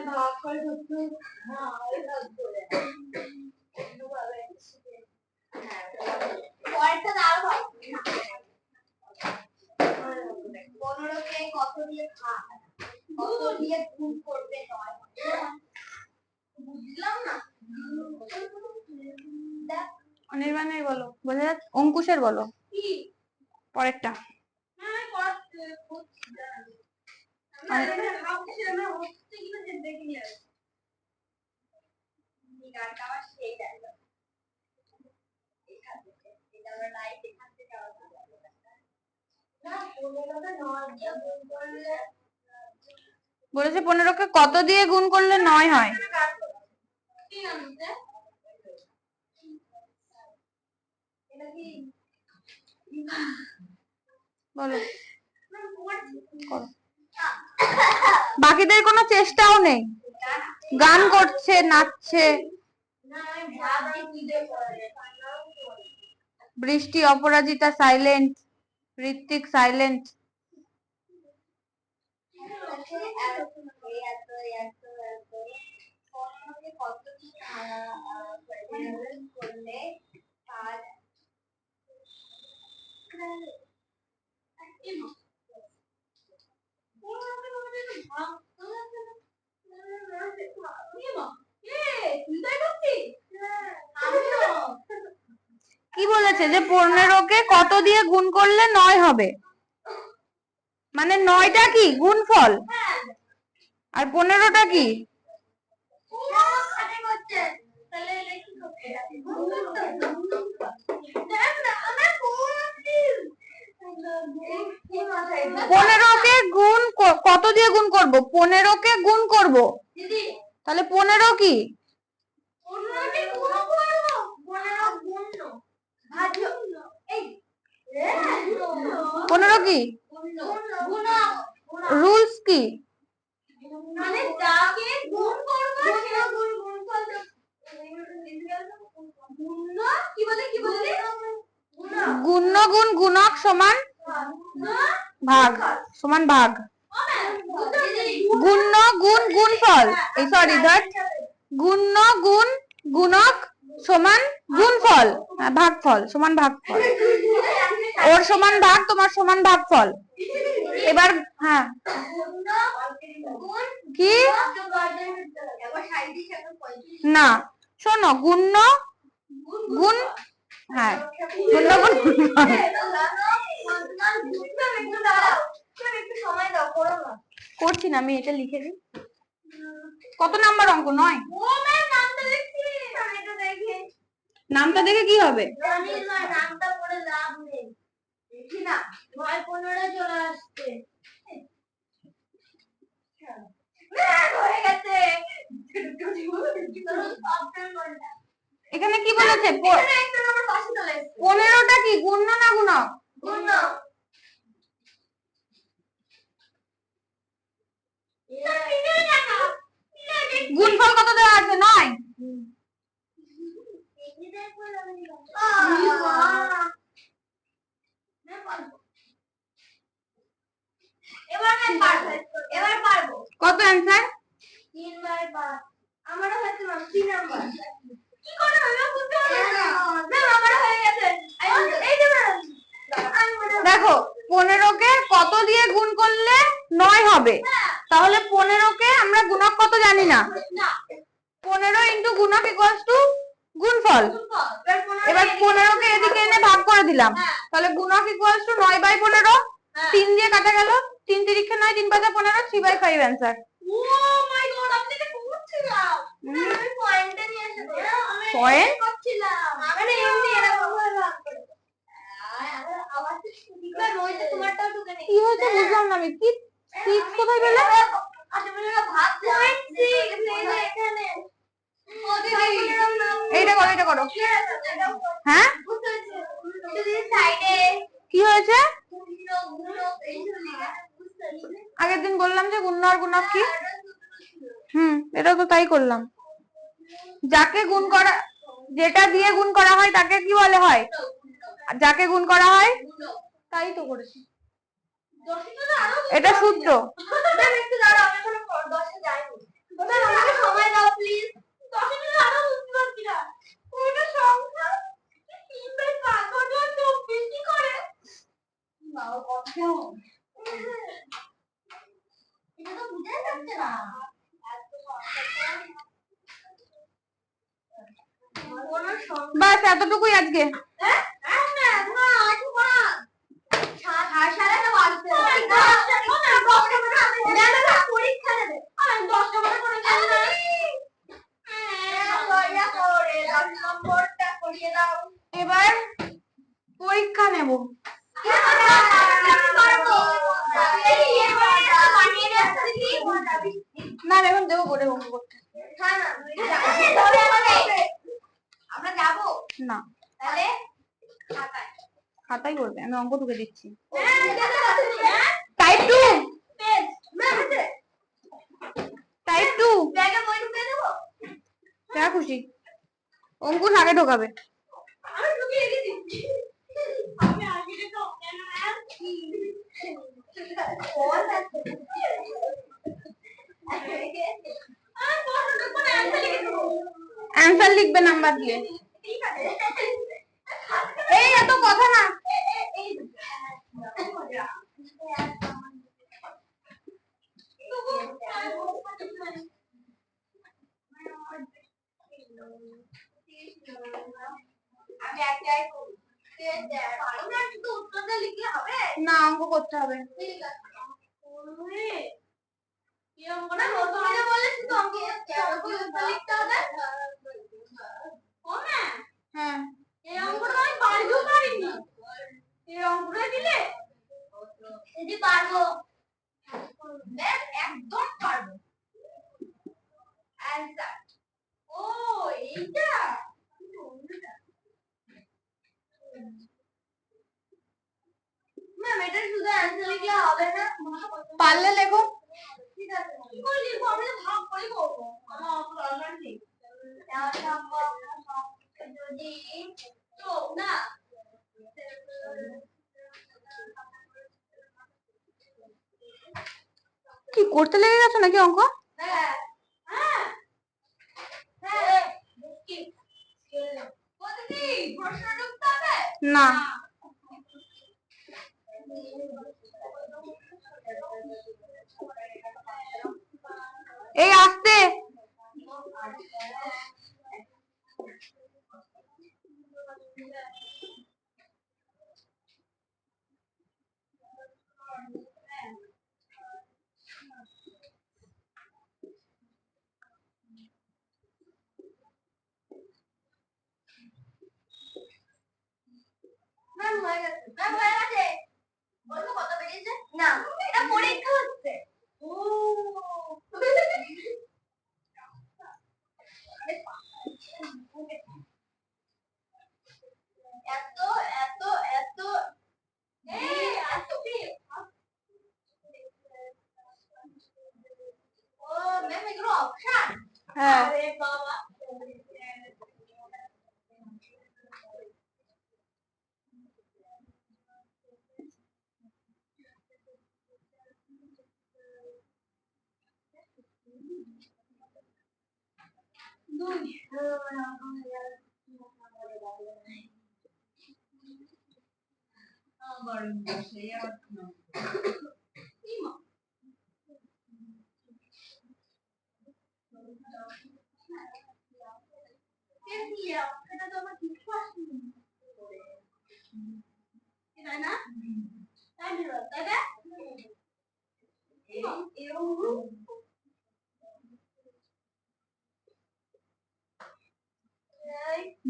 ভাগ করে পরেরটা দাঁড়াও ভাগ 15কে কত দিয়ে ভাগ, কত দিয়ে গুণ করবে নয়, বুঝলাম না। অনির্বাণের বলো, বোঝা যাচ্ছে? অঙ্কুশের বলো কি পরেরটা। বলেছে 15কে কত দিয়ে গুণ করলে 9 হয়? বলো, বাকিদের কোনো চেষ্টাও নেই, গান করছে, নাচছে। বৃষ্টি, অপরাজিতা সাইলেন্ট, ঋত্বিক সাইলেন্ট। কি বলেছে যে 15কে কত দিয়ে গুণ করলে 9 হবে, মানে 9টা কি গুণফল আর 15টা কি? পনেরোকে গুণ কত দিয়ে গুণ করব? 15কে গুণ করব, তাহলে 15 কি? 15 কি? রুলস কি? মানে যাকে গুণ করব সেটা গুণফল গুণ কি বলে গুণ্য গুণ গুণক সমান ভাগ সমান ভাগ। গুণ্য গুণ গুণফল, এই সরি দ্যাট গুণ্য গুণ গুণক সমান গুণফল, ভাগফল সমান ভাগফল, ওর সমান ভাগ তোমার সমান ভাগফল। এবার হ্যাঁ কি না শোনো, গুণ্য গুণ, হ্যাঁ গুণ্য গুণ গুণফল। করছি না আমি, এটা লিখে দিই। কত নাম্বার অঙ্ক? 9। নামটা দেখে কি হবে? নামটা পড়ে লাভ নেই, দেখি না 9-15 চলে আসছে। এখানে কি বলেছে? 15টা কি গুণ্য না গুণক? গুণ্য। গুণফল কত দেওয়া আছে? 9। এবার পারবো। কত অ্যান্সার? 3/5। আমারও হয়েছে না 3 নাম্বার। কি করে হলো বুঝতে পারছি না। না আমারও হয়ে গেছে। এই যে দেখো 15কে কত দিয়ে গুণ করলে 9 হবে? তাহলে 15কে আমরা গুণক কত জানি না। 15 ইন্টু গুণক ইকুয়ালস টু গুণফল। এবার 15কে এদিকে এনে ভাগ করে দিলাম, তাহলে গুণক ইকুয়ালস টু 9/15। 3 দিয়ে কাটা গেল, 3 তিরিক্ষে 9, 3 5 15, 3/5 অ্যান্সার। ও মাই গড, আমি এটা করছিলাম। আমি পয়েন্টে নিয়ে এসেছি। আমি পয়েন্ট করছিলাম। মানে এমনি এরকম ভাবে ভাগ করে। আবার ওইটা তোমারটাও ঢুকে নেই। কি হয়েছে বুঝলাম না আমি। কি 6 কোথায় পেলে? আসলে ভাগ পয়েন্ট 6 এই যে এখানে। এইটা করো, এটা করো। হ্যাঁ কি হয়েছে? আগের দিন বললাম যে গুণ্য আর গুণক কি। এটা তো তাই করলাম। যাকে গুণ করা, যেটা দিয়ে গুণ করা হয় তাকে কি বলে হয়? যাকে গুণ করা হয় তাই তো করেছি। এটা সূত্র। একটু দাঁড়াও, আমি এখনো 10-এ যাইনি। আমাকে সময় দাও প্লিজ। 10-এ মিনিট আরো বুঝতে পারছি না। ওটা সংখ্যা 3/5 24 কি করে? বাবা কত এটা তো বুঝে যাচ্ছে না। বাস এতটুকুই আজকে। হ্যাঁ না না আজ না সাড়ে তো বাজছে। পরীক্ষা নেবে। আমি 10টা মনে করে এবার পরীক্ষা নেব। না এখন দেবো বোর্ডে অঙ্ক করতে। আমরা যাবো না, তাহলে খাতাই করবে, আমি অঙ্ক ঢুকে দিচ্ছি। হ্যাঁ টাইপ 2 পেজ টাইপ 2 ব্যাগে বই ঢুকে দেবো। যা খুশি, অঙ্কুশ আগে ঢোকাবে। আমি ঢুকিয়ে দিচ্ছি। আমি আগে তো কেন অ্যান্সার লিখবে নাম্বার দিয়ে। এই এত কথা না। আমি একটাই করি। উত্তরটা লিখলে হবে না, অঙ্ক করতে হবে। ঠিক আছে। কি অঙ্ক না নতুন যে বলেছি তো অঙ্ক উত্তর লিখতে হবে। ও না হ্যাঁ এই অঙ্কটা আমি পারবো পারিনি। এই অঙ্কটা দিলে যদি পারবো একদম পারবো। অ্যানসার ও এইটা ম্যাম এটা শুধু অ্যানসার লিখলে হবে না, পারলে লেখো। ঠিক আছে কি করে লিখবো? আমি তো ভাগ করে করবো। আমার অত দরকার নেই। যদি তো না কি করতে লেগে গেছো নাকি অঙ্ক? হ্যাঁ হ্যাঁ হ্যাঁ না, এই আসতে। ম্যাম হয়ে গেছে, ম্যাম হয়ে গেছে। বলতো কত বেরিয়েছে? না, এটা পরীক্ষা হচ্ছে। ও এত এত এত এত ও ম্যাম এগুলো অপশন? হ্যাঁ, আরে বাবা, তাই না? তাই না? তাই না?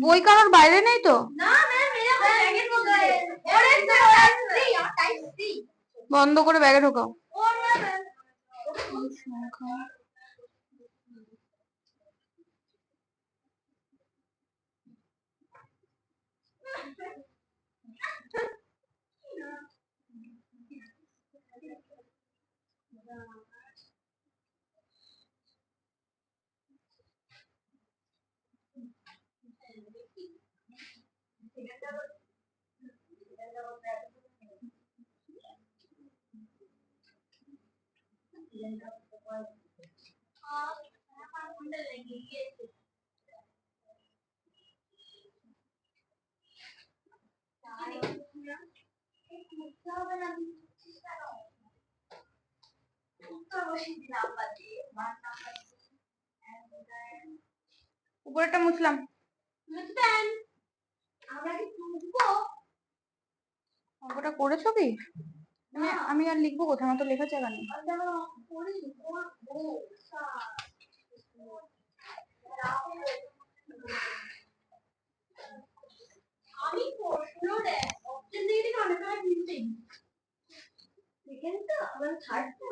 বই কারোর বাইরে নেই তো? না ম্যাম, এটা ব্যাগের মধ্যে। ওরে টাইপ সি, টাইপ সি। বন্ধ করে ব্যাগে ঢোকাও। ও না ম্যাম। উপরেরটা মুছলাম। আমরা কি বুঝবো? অঙ্কটা করেছো কি? আমি আর লিখবো কোথায়? আমার তো লেখার জায়গা নেই। আমি প্রশ্ন দেখ অপশন দিয়ে দিকে অনেক সময় দিচ্ছি সেকেন্ড তো আবার থার্ড তো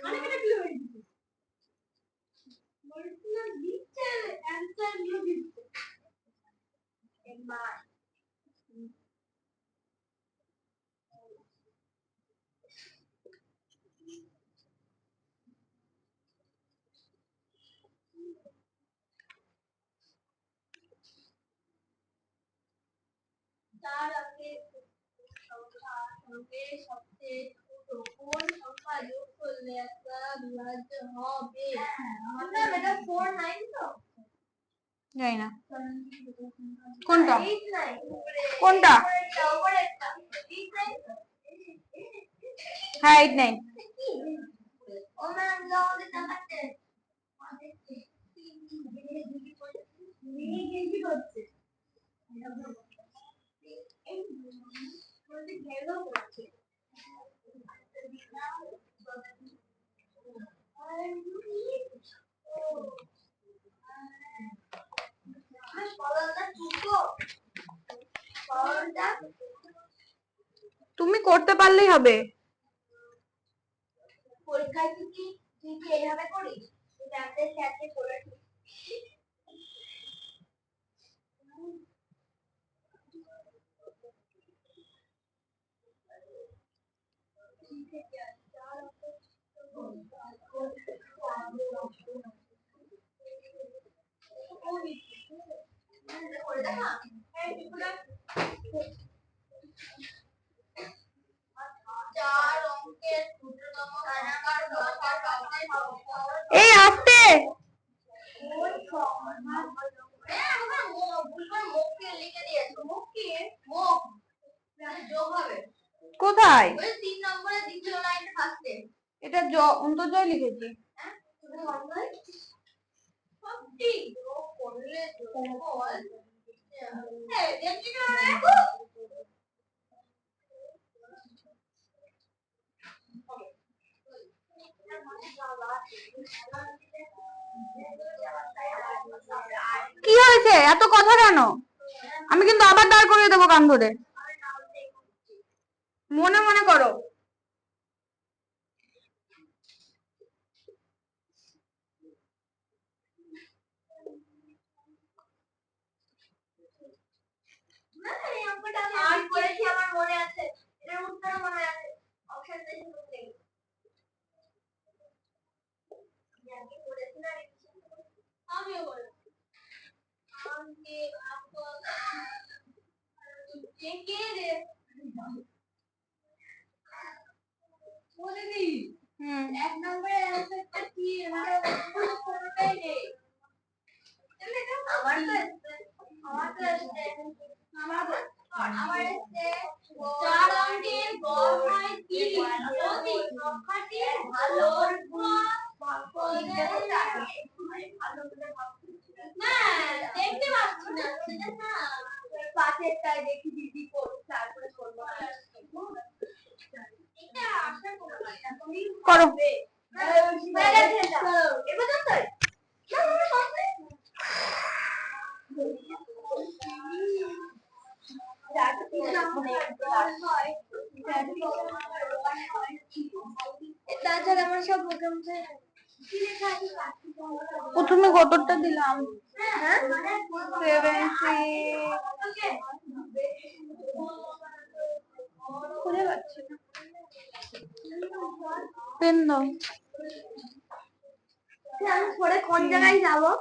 অনেক একটা ক্লিয়ার হয়ে দিচ্ছি বলছিলাম দিচ্ছে অ্যানসার গুলো দিচ্ছে একবার তার আগে সংখ্যার সঙ্গে সবচেয়ে ছোট কোন সংখ্যা যোগ করলে একটা বিভাজ্য হবে? আমরা এটা 4 9 তো জানি না কোনটা। 8 9 কোনটা? উপরেরটা 8 9 হ্যাঁ 8 9। ও ম্যাম আমাদের দেখাচ্ছে হচ্ছে তুমি করতে পারলেই হবে। পরীক্ষায় কি তুই কি এইভাবে করিস? জানতে স্যারকে বলে এই আসতে। মুখকে লিখে দিয়েছো। মুখকে মুখ যোগ হবে কোথায়? ওই 3 নম্বরের দ্বিতীয় লাইনে থাকতে। এটা অন্তর্জয় লিখেছি। হ্যাঁ তুমি অন্তর্জয় সত্যি ও করলে বল এই দেখি না রে কি হয়েছে? এত কথা কেন? আমি কিন্তু আবার দাঁড় করিয়ে দেবো কান ধরে। মনে মনে করো। এই অঙ্কটা আমি করেছি আমার মনে আছে। এর উত্তর মনে আছে। অপশন দেখে বলতে আমি করেছি না আমিও করেছি। আমি কে রে বলে দি এক নম্বরের অ্যানসারটা কি মানে কোনটাই নেই। আমার তো আমার এসছে 4 অঙ্কের গড় হয় 30 যদি সংখ্যাটির ভালো ভাগ করে না দেখতে পাচ্ছি না সেটা না পাশেরটাই দেখি দিদি করছে তারপরে করবো এটা আশা করো করো। এবার তো তাছাড়া আমার সব প্রথমে কতটা দিলাম? 7 খুঁজে পাচ্ছি না। পেন দাও। আমি পরে কোন জায়গায় যাবো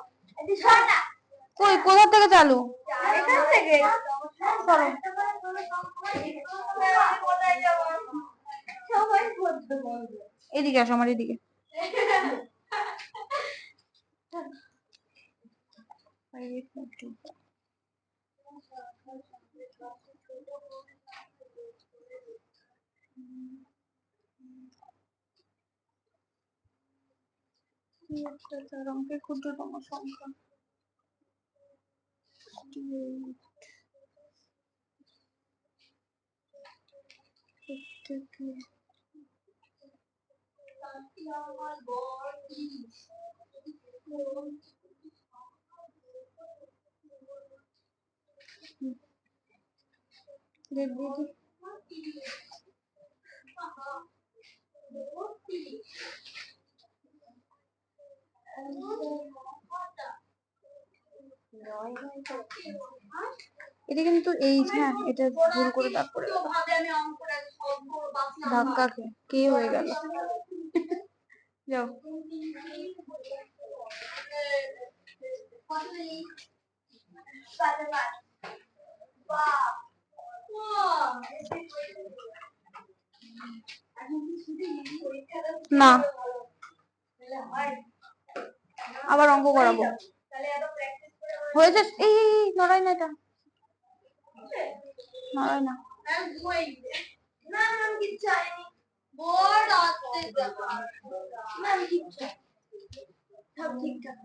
কই কোথা থেকে চালু? এখান থেকে করো। সবাই করতে বলবে এদিকে আসো আমার এদিকে। অঙ্কের ক্ষুদ্রতম সংখ্যা এটা কিন্তু এই হ্যাঁ এটা ভুল করে দাগ করে ধাক্কা কে হয়ে গেল যাও না আবার অঙ্ক করাবো হয়েছে এই নড়াই না এটা নড়াই না ম্যাম কিচ্ছু হয়নি বোর্ড আসতে ম্যাম কিচ্ছু সব ঠিকঠাক